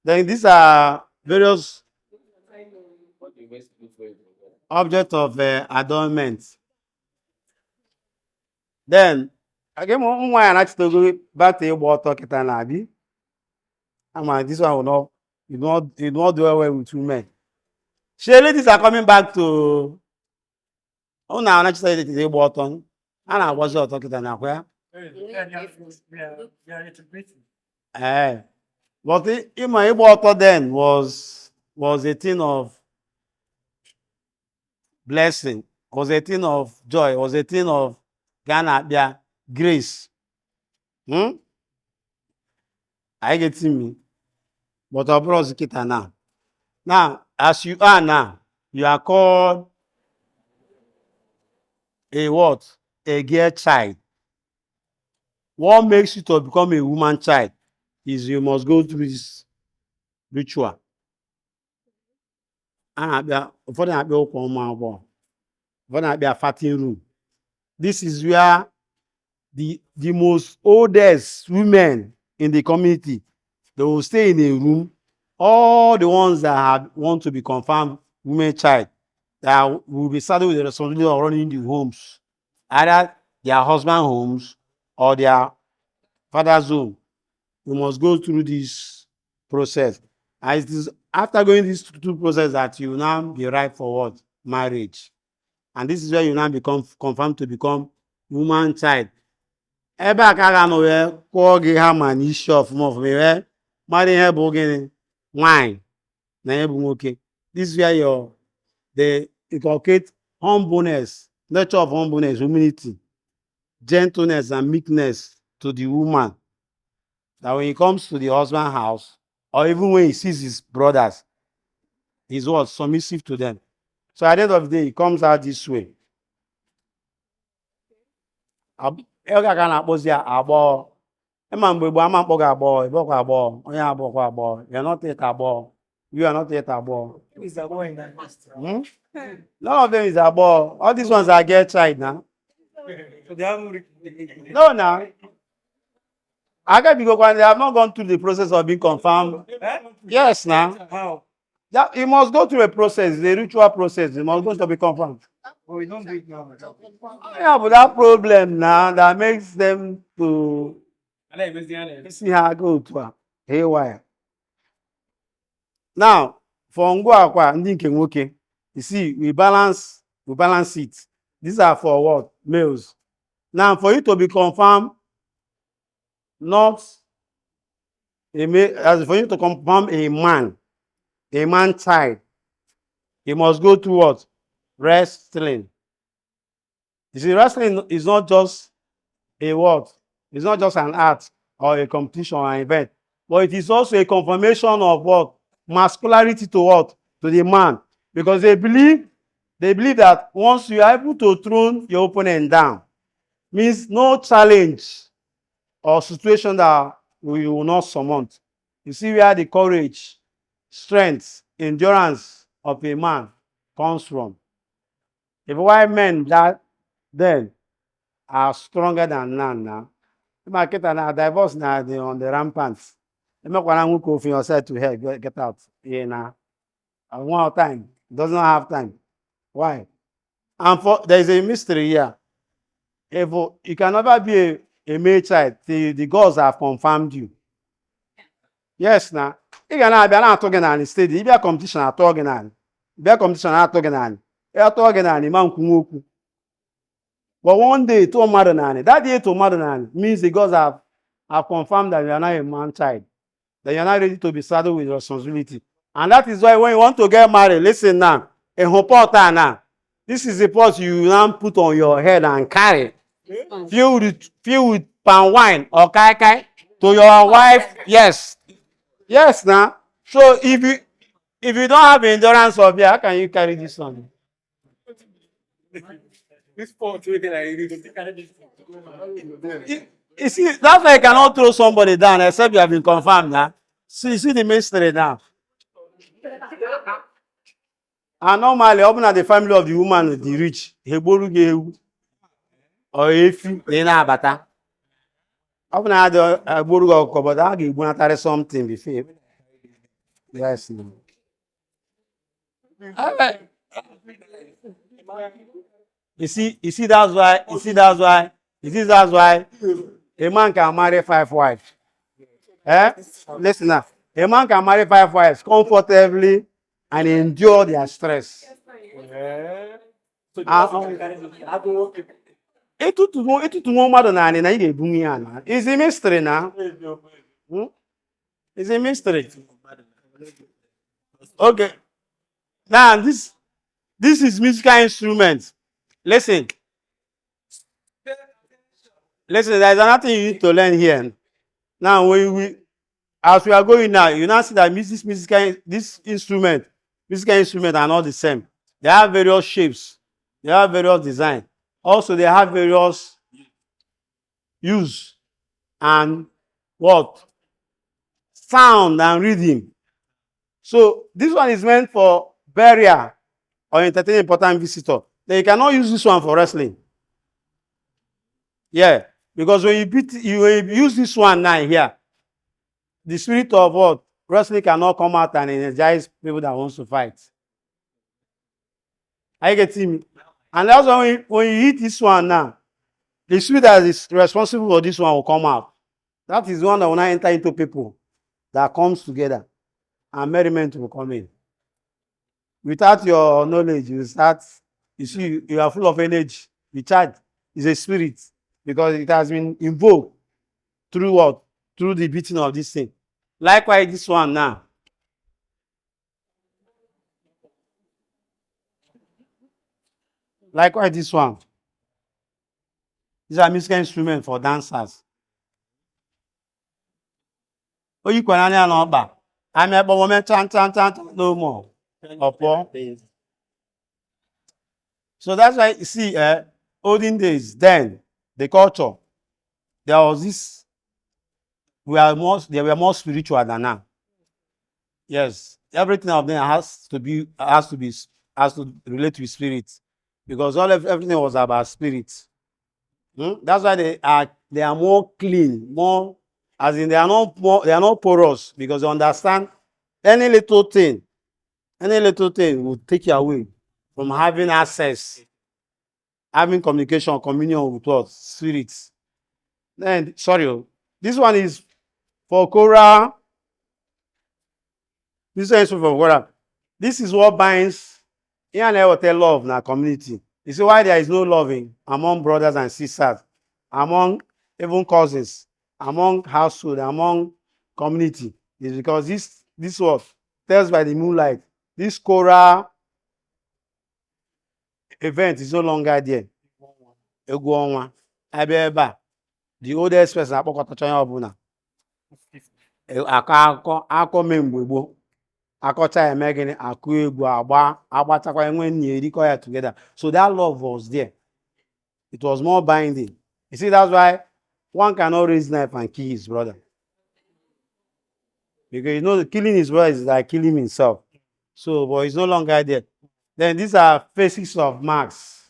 B: Then these are various objects of adornment. Then again, one I like to go back to your water kitanabi. This one will not, you not do well with women. She ladies are coming back to. Oh, now I say the water. And I was talking to where. But in my water then was a thing of blessing, was a thing of joy, was a thing of Ghana, grace. Hmm? I get me. But our brothers kita now. Now, as you are now, you are called a what? A girl child. What makes you to become a woman child is you must go through this ritual. For a fatting room. This is where the most oldest women in the community, they will stay in a room. All the ones that want to be confirmed women child, that will be saddled with the responsibility of running the homes, either their husband homes or their father's home. You must go through this process. And it is after going this two process that you now be ripe for what? Marriage. And this is where you now become confirmed to become woman child. Ebe a ka a ga-anọ wee kụọ gị hama n'isi ọfụma ọfụma wee mara ihe bụ gịnị nwanyị na ihe bụ nwoke. This is where they inculcate humbleness, nature of humbleness, humility, gentleness and meekness to the woman. That when he comes to the husband's house, or even when he sees his brothers, he's what? Submissive to them. So at the end of the day, he comes out this way. Ego ka na-akpọzi ya agbọghọ. Ịma mgbe gboo ama mkpọ gị agbọghọ, ịbọkwa agbọghọ, onye abụọkwa agbọghọ, you are not yet agbọghọ, you are not yet agbọghọ.
C: Who is the boy in that list?
B: None of them is agbọghọ. All these ones are girl child now.
C: So they haven't reached the age.
B: No, now. I get because when they have not gone through the process of being confirmed. Yes, now.
C: How?
B: Yeah, you must go through a process, the ritual process. You must go to be confirmed.
C: But we don't do it now.
B: Yeah, but that problem now that makes them to see how I go to haywire. Now, for Ngwakwa, ndị nke nwoke, you see, we balance it. These are for what? Males. Now, for you to be confirmed, not a male, as for you to confirm a man child, he must go through what? Wrestling. You see, wrestling is not just a what? It's not just an art or a competition or an event, but it is also a confirmation of what? Masculinity to what? To the man. Because they believe that once you are able to throw your opponent down, means no challenge or situation that you will not surmount. You see where the courage, strength, endurance of a man comes from. If white men that then are stronger than none now, Market and divorce now they on the rampant. You make one who for yourself to help get out. Yeah, now. And one time doesn't have time. Why? And for there is a mystery here. If you can never be a male child till the gods have confirmed you. Yes, now. You can be an talking and steady. If you competition at talking and be competition at talking and you talking and man kumoku. But one day to marry nani. That day to marry nani means the gods have confirmed that you are not a man child. That you are not ready to be saddled with responsibility. And that is why when you want to get married, listen now. A hopota now. This is the pot you now put on your head and carry. Fill with palm wine or kai kai to your wife. Yes. Yes now. So if you don't have endurance of it, how can you carry this on?
A: This part we can
B: You see, that's why you cannot throw somebody down except you have been confirmed now. See the mystery now. And normally, open at the family of the woman, the rich, Heboru or if they na abata. Open at the Boru or Koboda, you want to something before. Yes. No. You see, that's why a man can marry 5 wives. Eh? Listen now. A man can marry 5 wives comfortably and endure their stress. Etutu nwa mmadụ na anị na ị ga-ebunye ya na. It's a mystery now. It's a mystery. Okay. Now this is musical instrument. Listen, there's another thing you need to learn here. Now, as we are going now, you now see that this musical instrument are not the same. They have various shapes. They have various design. Also, they have various use and what? Sound and rhythm. So this one is meant for burial or entertaining important visitor. Then you cannot use this one for wrestling. Yeah, because when you use this one now here, the spirit of what? Wrestling cannot come out and energize people that want to fight. Are you getting me? And also when you hit this one now, the spirit that is responsible for this one will come out. That is the one that will not enter into people that comes together and merriment will come in. Without your knowledge, you see, you are full of energy. The charge is a spirit because it has been invoked through what? Through the beating of this thing. Likewise, this one now. Likewise, this one. These are musical instruments for dancers. Oh, you can only I'm a woman, no more. So that's why you see, olden days, then the culture, there was this. They were more spiritual than now. Yes, everything of them has to relate with spirit, because everything was about spirit. That's why they are more clean, more as in they are not porous, because they understand any little thing will take you away from having access, having communion with what? Spirits. Then this one is for choral. This is for choral. This is what binds in and love in our community. You see why there is no loving among brothers and sisters, among even cousins, among household, among community, is because this what tells by the moonlight. This choral event is no longer there. Egwu ọnwa. Ebe the oldest person akpọkọtacha onye ọbụla. Akọ mee mgbe gboo. Akọcha eme gịnị? Akụ egwu agbachakwa enwe nni erikọ ya together. So that love was there. It was more binding. You see, that's why one cannot raise knife and kill his brother. Because you know, killing his brother is like killing himself. So, but it's no longer there. Then these are faces of marks.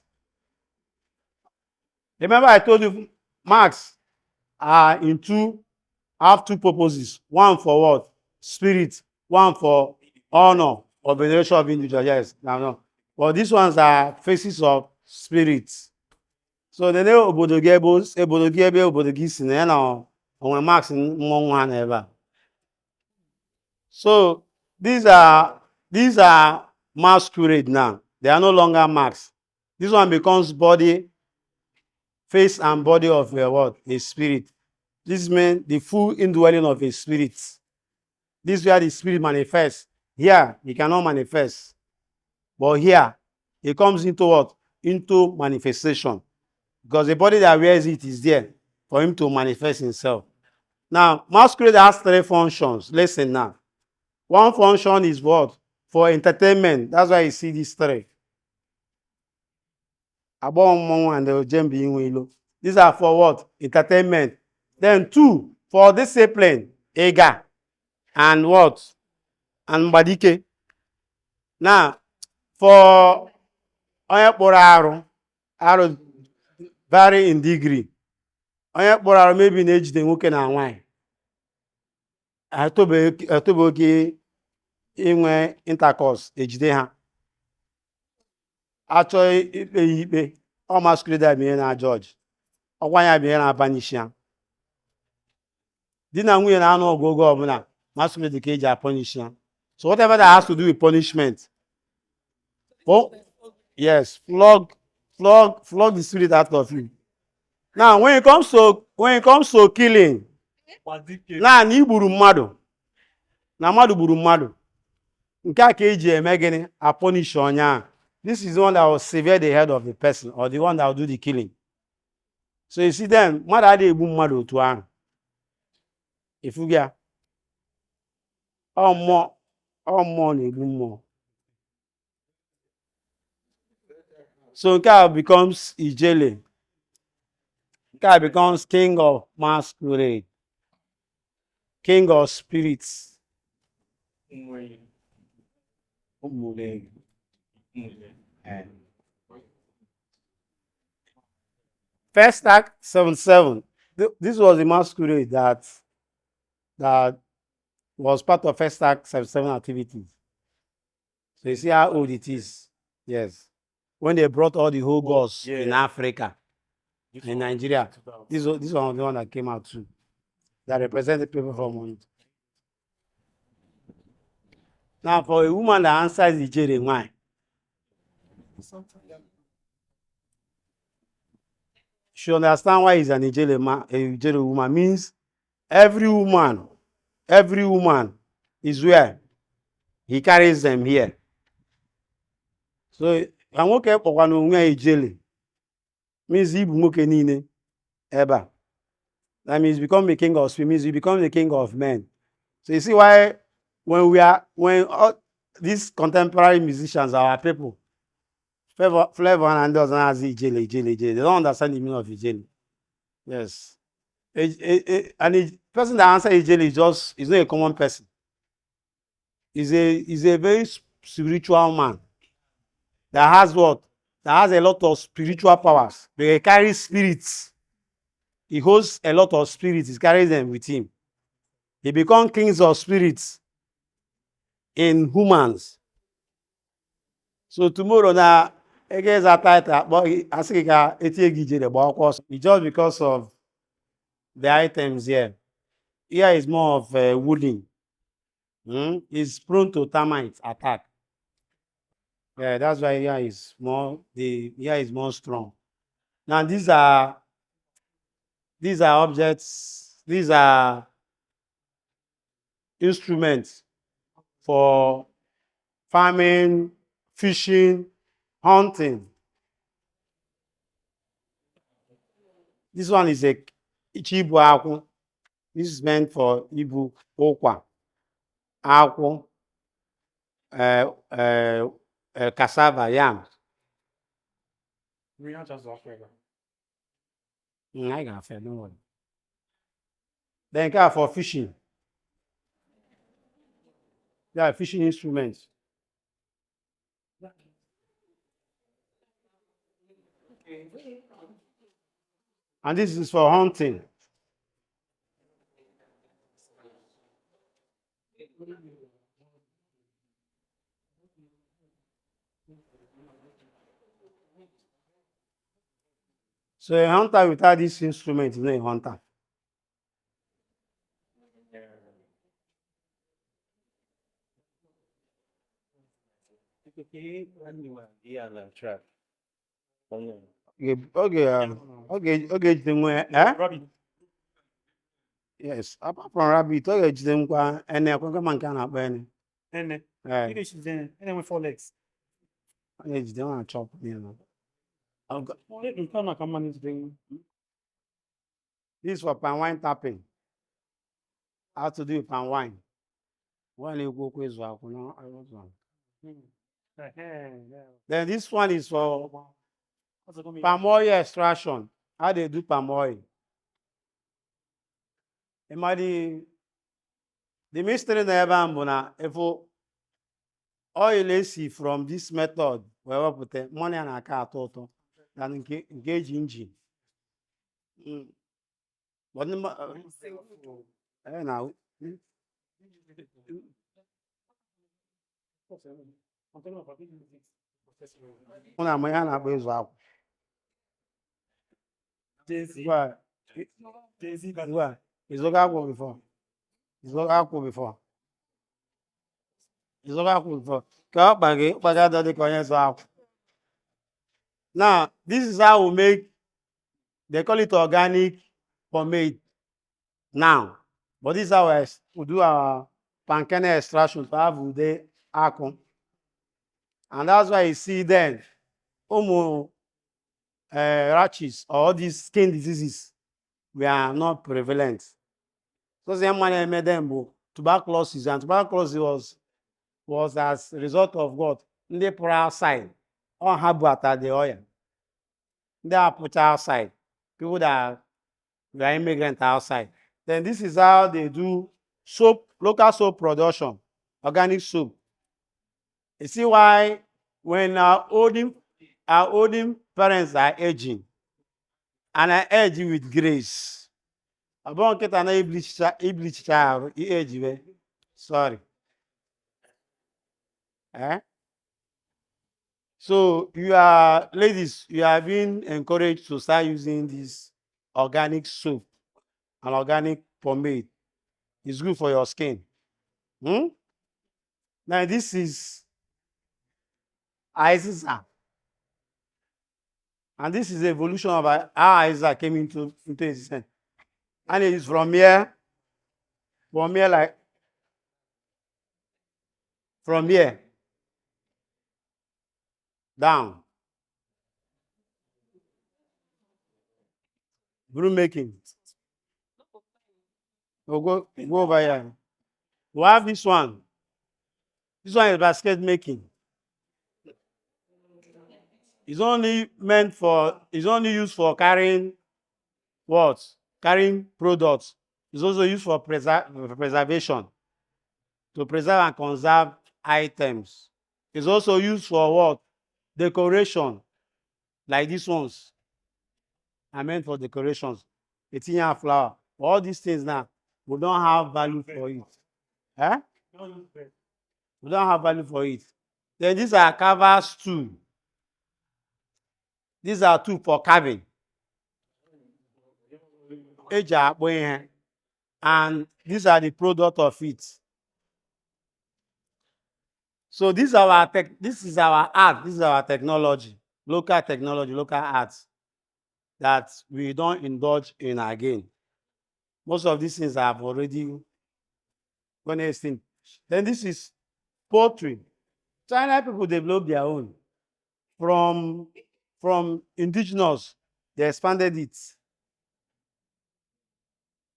B: Remember I told you, marks are have two purposes. One for what? Spirit. One for honor or veneration of individual. Yes. No. But these ones are faces of spirits. So the name obodo gị ebe obodo gị si na ya na onwe max mmọnwụ ha n'ebe. So these are masquerade now. They are no longer masks. This one becomes body, face and body of a what? A spirit. This means the full indwelling of a spirit. This is where the spirit manifests. Here, he cannot manifest. But here, it comes into what? Into manifestation. Because the body that wears it is there for him to manifest himself. Now, masquerade has three functions. Listen now. One function is what? For entertainment. That's why you see these three. And the these are for what? Entertainment. Then two, for discipline. Ega. And what? And Mbadike. Now, for onye kpọrọ arụ vary in degree. Onye kpọrọ arụ maybe na-ejide nwoke na nwanyị. Atobe oke inwe intercourse ejide ha. Achọ ikpe ya ikpe. Ọ masquerade abịa na judge. Ọkwa ya abịa na punish ya. Di na nwunye na-anụ ọgụ oge ọbụla masquerade ka eji punish ya. So whatever that has to do with punishment. Oh, yes, flog the spirit out of you. Now, when it comes to killing, na igburu mmadụ, na mmadụ gburu mmadụ, nke a ka eji eme gịnị? A punish onye ahụ. This is the one that will sever the head of the person or the one that will do the killing. So you see them, mmadụ adịghị egbu mmadụ otu ahụ. Ifugi ya, ọ mmụọ na-egbu mmụọ. So nke a becomes Ijele. Nke a becomes king of masquerade. King of spirits. First Act 77. This was a masquerade that was part of First Act 77 activities. So you see how old it is. Yes. When they brought all the whole gods in Africa, in Nigeria, this one was the one that came out too. That represented people from it. Now, for a woman that answers the Ijele, why? She understand why he's an Ijele woman. Means every woman is where he carries them here. So, I won't keep on Ijele. Means he nwoke niile ebe. That means become the king of spirit, means you become the king of men. So you see why when all these contemporary musicians, our people, Flavor and doesn't has Ijele. They don't understand the meaning of Ijele. Yes. And the person that answers Ijele is not a common person. He's a very spiritual man that has what? That has a lot of spiritual powers. They carry spirits. He holds a lot of spirits. He carries them with him. He becomes kings of spirits in humans. So tomorrow now, against that title, but it's just because of the items here. Here is more of wooden. It's prone to termite attack. Yeah, that's why here is more strong. Now these are objects, these are instruments for farming, fishing, hunting. This one is a Ichibu Akwu. This is meant for Ibu Okwa. Akwu. Cassava, yam.
C: We not just Africa.
B: I got fair, don't worry. Then car for fishing. Yeah, fishing instruments. And this is for hunting. So a hunter without this instrument is not a hunter. Okay,
C: Rabbit.
B: yes, apart from rabbit, ọ ga-ejide nkwa ene ekwekwe nke a na-akpọ ene.
C: And
B: Eh,
C: you should then and then with 4 legs.
B: ọ ga-ejide ọ na-achọ ya na.
C: You can't come on this.
B: This is for palm wine tapping. How to do palm wine. When you go quiz, then this one is for palm oil extraction. How they do palm oil? Imagine the mystery never na if oil is from this method where we put money and a car total than engage engine. But now una manya na akpa ịzụ akwụ. Ịzụga akwụ before. Ịzụga akwụ before. Ịzụga akwụ before. Ka ọ kpaga dị dị ka onye zụ akwụ. Now, this is how we make, they call it organic pomade now. But this is how we do our pancake extraction to have ude akụ. And that's why you see then, rashes or all these skin diseases were not prevalent. So the money made them tuberculosis, and tuberculosis was as a result of what? They put outside or have at the oil. They are put outside. People that were immigrants outside. Then this is how they do soap, local soap production, organic soap. You see why when our older parents are aging, and I age with grace. I don't get an bleach child, age. Sorry. So you are, ladies, you are being encouraged to start using this organic soap and organic pomade. It's good for your skin. Now this is Isaac. And this is the evolution of how Isaac came into existence. And it is from here like, from here down. Broom making. We'll go over here. We have this one. This one is basket making. It's only used for carrying what? Carrying products. It's also used for preservation. To preserve and conserve items. It's also used for what? Decoration. Like these ones are meant for decorations. It's in your flower. All these things now, we don't have value for it. We don't have value for it. Then these are carvers too. These are two for carving. And these are the product of it. So this is our art, this is our technology, local arts that we don't indulge in again. Most of these things have already gone extinct. Then this is poultry. China people developed their own. From indigenous, they expanded it.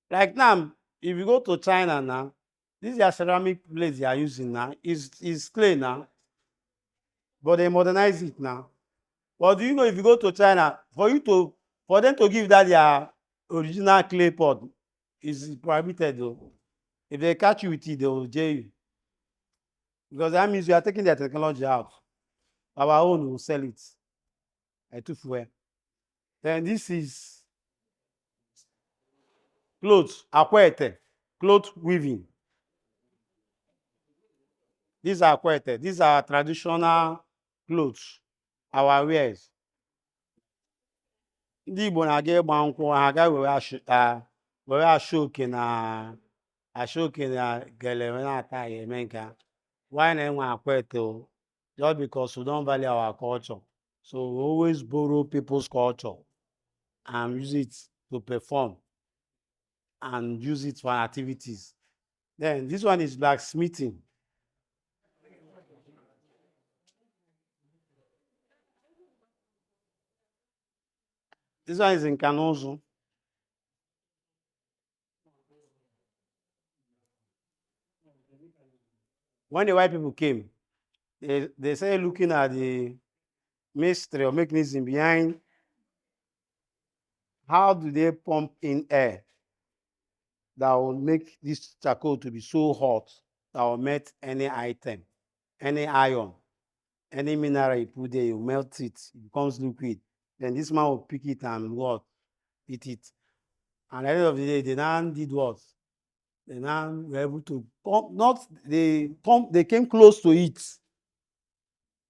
B: Like now, if you go to China now, this is a ceramic plates they are using now. Is clay now, but they modernize it now. But do you know if you go to China, for them to give that their original clay pot is prohibited though. If they catch you with it, they will jail you. Because that means you are taking their technology out. Our own will sell it. Then this is clothes, akwete, cloth weaving. These are kwete. These are traditional clothes, our wares. Ndị Igbo na-aga ịgba nkwụ ha aga were ashoke na gele wee na-ata ya eme nke ha. Why na-enwe akwete o? Just because we don't value our culture. So we always borrow people's culture and use it to perform and use it for activities. Then this one is blacksmithing. This one is in Kanozu. When the white people came, they started looking at the mystery or mechanism behind how do they pump in air that will make this charcoal to be so hot that will melt any item, any iron, any mineral you put there, you melt it, it becomes liquid. Then this man will pick it and what? Eat it. And at the end of the day, they now did what? They now were able to they came close to it,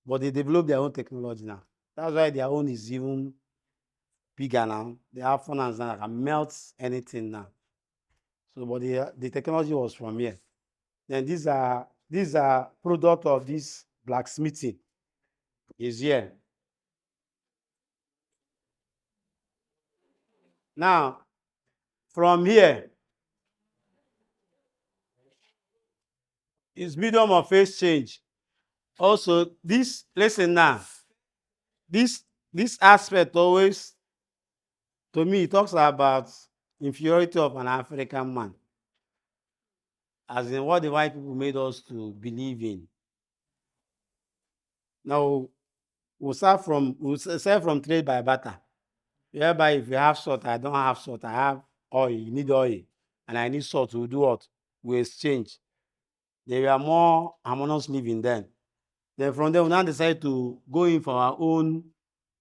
B: but they developed their own technology now. That's why their own is even bigger now. They have furnace now that can melt anything now. So, but the technology was from here. Then these are product of this blacksmithing is here. Now, from here is medium of phase change. Also, this, listen now, this aspect always, to me, it talks about inferiority of an African man, as in what the white people made us to believe in. Now, we'll start from trade by barter, whereby if you have salt, I don't have salt, I have oil, you need oil, and I need salt, we'll do what? We exchange. They were more harmonious living then. Then from there, we now decide to go in for our own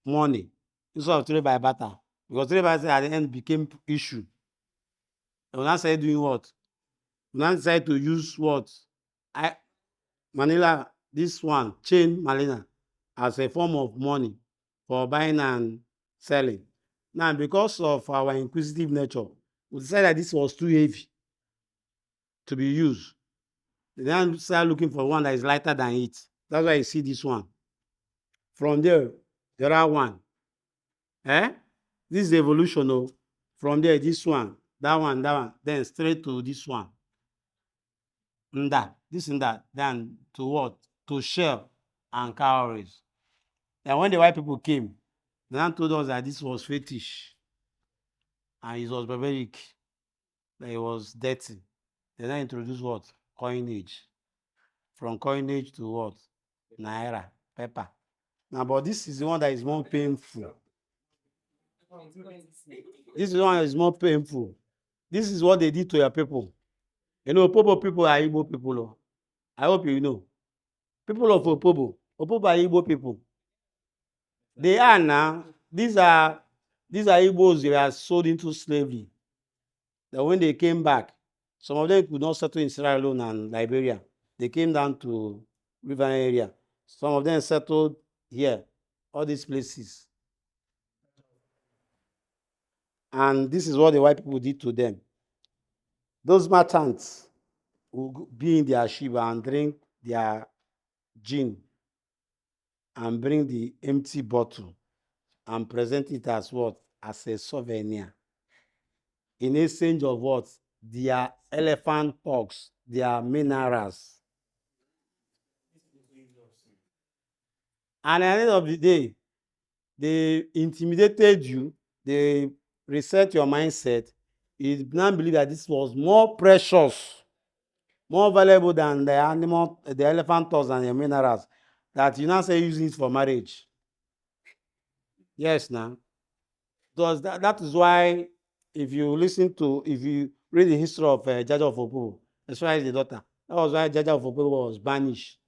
B: money instead of trade by barter, because trade by barter at the end became issue. And we now started doing what? We now decided to use what? Manila, this one, chain Manila, as a form of money for buying and selling. Now, because of our inquisitive nature, we decided that this was too heavy to be used. They then start looking for one that is lighter than it. That's why you see this one. From there, the other one. This is the evolution of from there, this one, that one, then straight to this one. And that, this and that, then to what? To shell and cowries. And when the white people came, they then told us that this was fetish and it was barbaric, that it was dirty. They then introduced what? Coinage. From coinage to what? Naira, paper. Now, but this is the one that is more painful. This is the one that is more painful. This is what they did to your people. You know, Opobo people are Igbo people. Oh. I hope you know. People of Opobo. Opobo are Igbo people. They are now. These are Igbos. They were sold into slavery. That when they came back, some of them could not settle in Sierra Leone and Liberia. They came down to river area. Some of them settled here, all these places. And this is what the white people did to them. Those merchants will be in their ship and drink their gin and bring the empty bottle and present it as what? As a souvenir. In exchange of what? Their elephant pox, their minerals. And at the end of the day, they intimidated you, they reset your mindset. You now believe that this was more precious, more valuable than the elephant tusk and the minerals, that you now say using it for marriage. Yes, now. Because that is why if you read the history of Jaja of Opobo, especially the daughter, that was why Jaja of Opobo was banished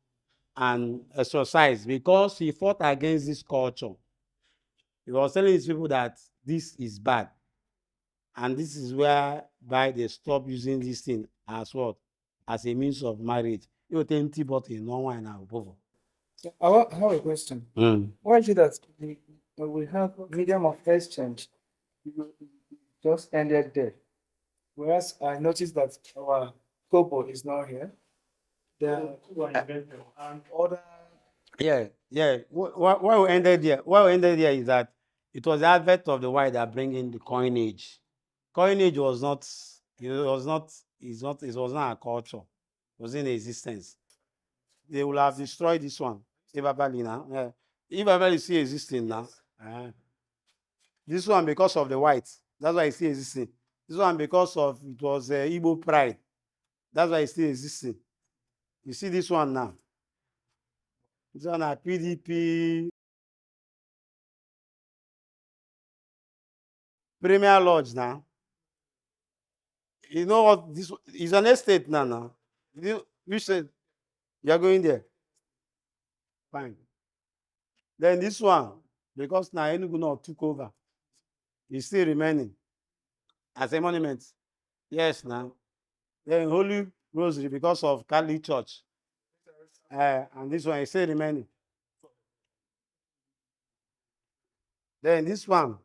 B: and exorcised, because he fought against this culture. He was telling his people that this is bad. And this is whereby they stop using this thing as what? as a means of marriage. You take empty bottle, no wine now.
E: I have a question.
B: Mm.
E: Why is it that we have medium of exchange just ended there? Whereas I noticed that our Kobo is now here. There are other.
B: Yeah. Why we ended there? Why we ended there is that it was the advent of the white that bring in the coinage. Coinage was not. It was not. It was not a culture. It was in existence. They will have destroyed this one. Ivabali now. Yeah. Ivabali is still existing now. This one because of the white. That's why it's still existing. This one because of it was Igbo pride. That's why it's still existing. You see this one now. This one are PDP. Premier Lodge now. You know what? This is an estate now. Which said you are going there? Fine. Then this one, because now Enugu not took over, is still remaining as a monument. Yes, now. Then Holy Rosary because of Catholic Church. And this one is still remaining. Then this one.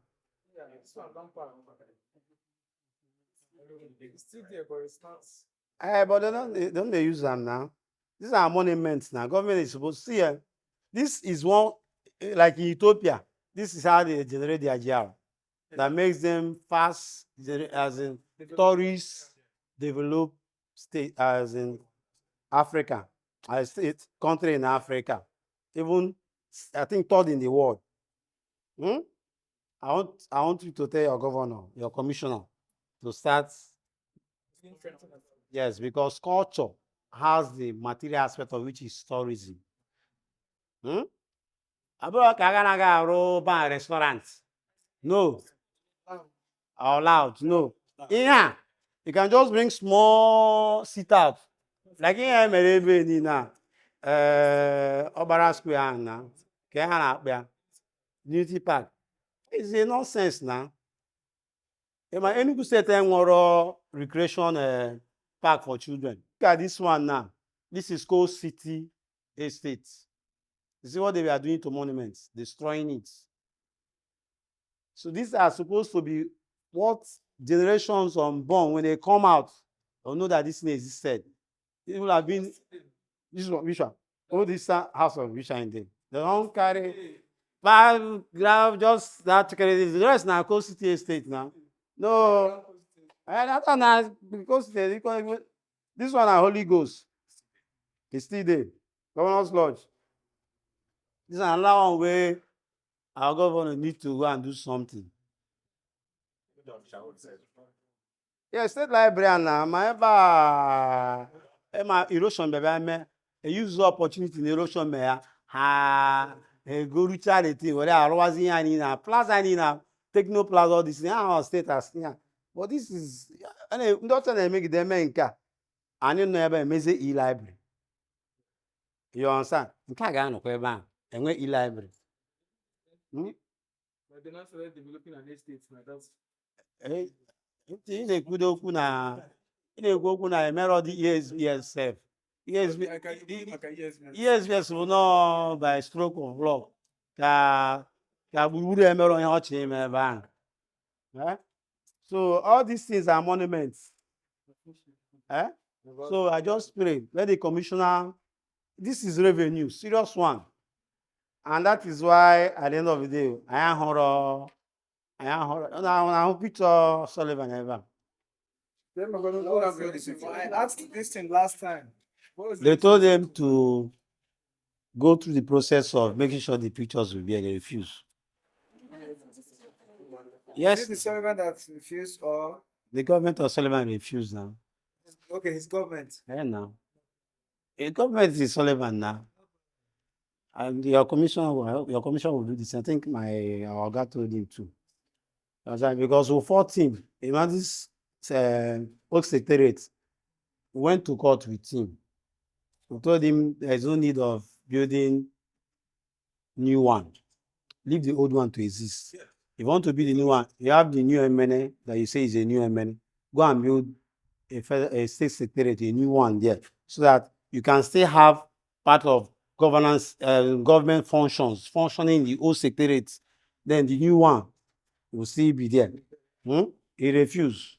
A: It's still there, but it's not.
B: But don't they use them now? These are monuments now. Government is supposed to see. This is one like in Ethiopia. This is how they generate their GR. That makes them fast as in tourist developed state as in Africa, a state country in Africa, even I think third in the world. I want you to tell your governor, your commissioner, to start. Yes, because culture has the material aspect of which is tourism. Abụrụ ka aga na-aga arụ bar restaurant. No. Or loud. No. Yeah. You can just bring small sit out. Like here mere ebe ni na Obara Square na. Ke ha na-akpịa. Unity Park. It's a nonsense now. My Enugu State nwere recreation park for children. Look at this one now. This is called City Estate. You see what they are doing to monuments, destroying it. So these are supposed to be what generations unborn, when they come out, they'll know that this thing existed. It will have been this one, which one? Oh, this house of which in there. They don't carry grab just that carry the rest now called City Estate now. No, that's not because this one are Holy Ghost. It's still there. Governor's Lodge. This is another one where our governor need to go and do something. Yeah, state library now. My erosion baby, I use the opportunity in erosion me go reach the thing where I was in a plaza in a techno plaza all this now status here. But this is not make them make and you never amazing e-library. You understand? You can't get no ebe and where e-library.
A: But they're not started developing an estate now. That's
B: ị na-ekwudo okwu na emerọ dị ESF. ESF bụ nọ by stroke of law ka gburugburu emerọ ihe ọchị ime ebe ahụ. So all these things are monuments. So I just pray, let the commissioner, this is revenue, serious one. And that is why at the end of the day, I hope Peter Sullivan ever.
E: I asked this thing last time.
B: They told them to go through the process of making sure the pictures will be and they refuse. Yes.
E: Is it the Sullivan that refused or?
B: The government of Sullivan refused now.
E: Okay, his government.
B: Yeah, now. The government is Sullivan now. And your commission will do this. I think our guy told him too. Because we fought him. Imagine this Oak Secretariat. We went to court with him. We told him there is no need of building new one. Leave the old one to exist. If you want to build the new one, you have the new MNA that you say is a new MNA. Go and build a state secretariat, a new one there, so that you can still have part of governance, government functions functioning in the old secretariat. Then the new one will still be there. He refused.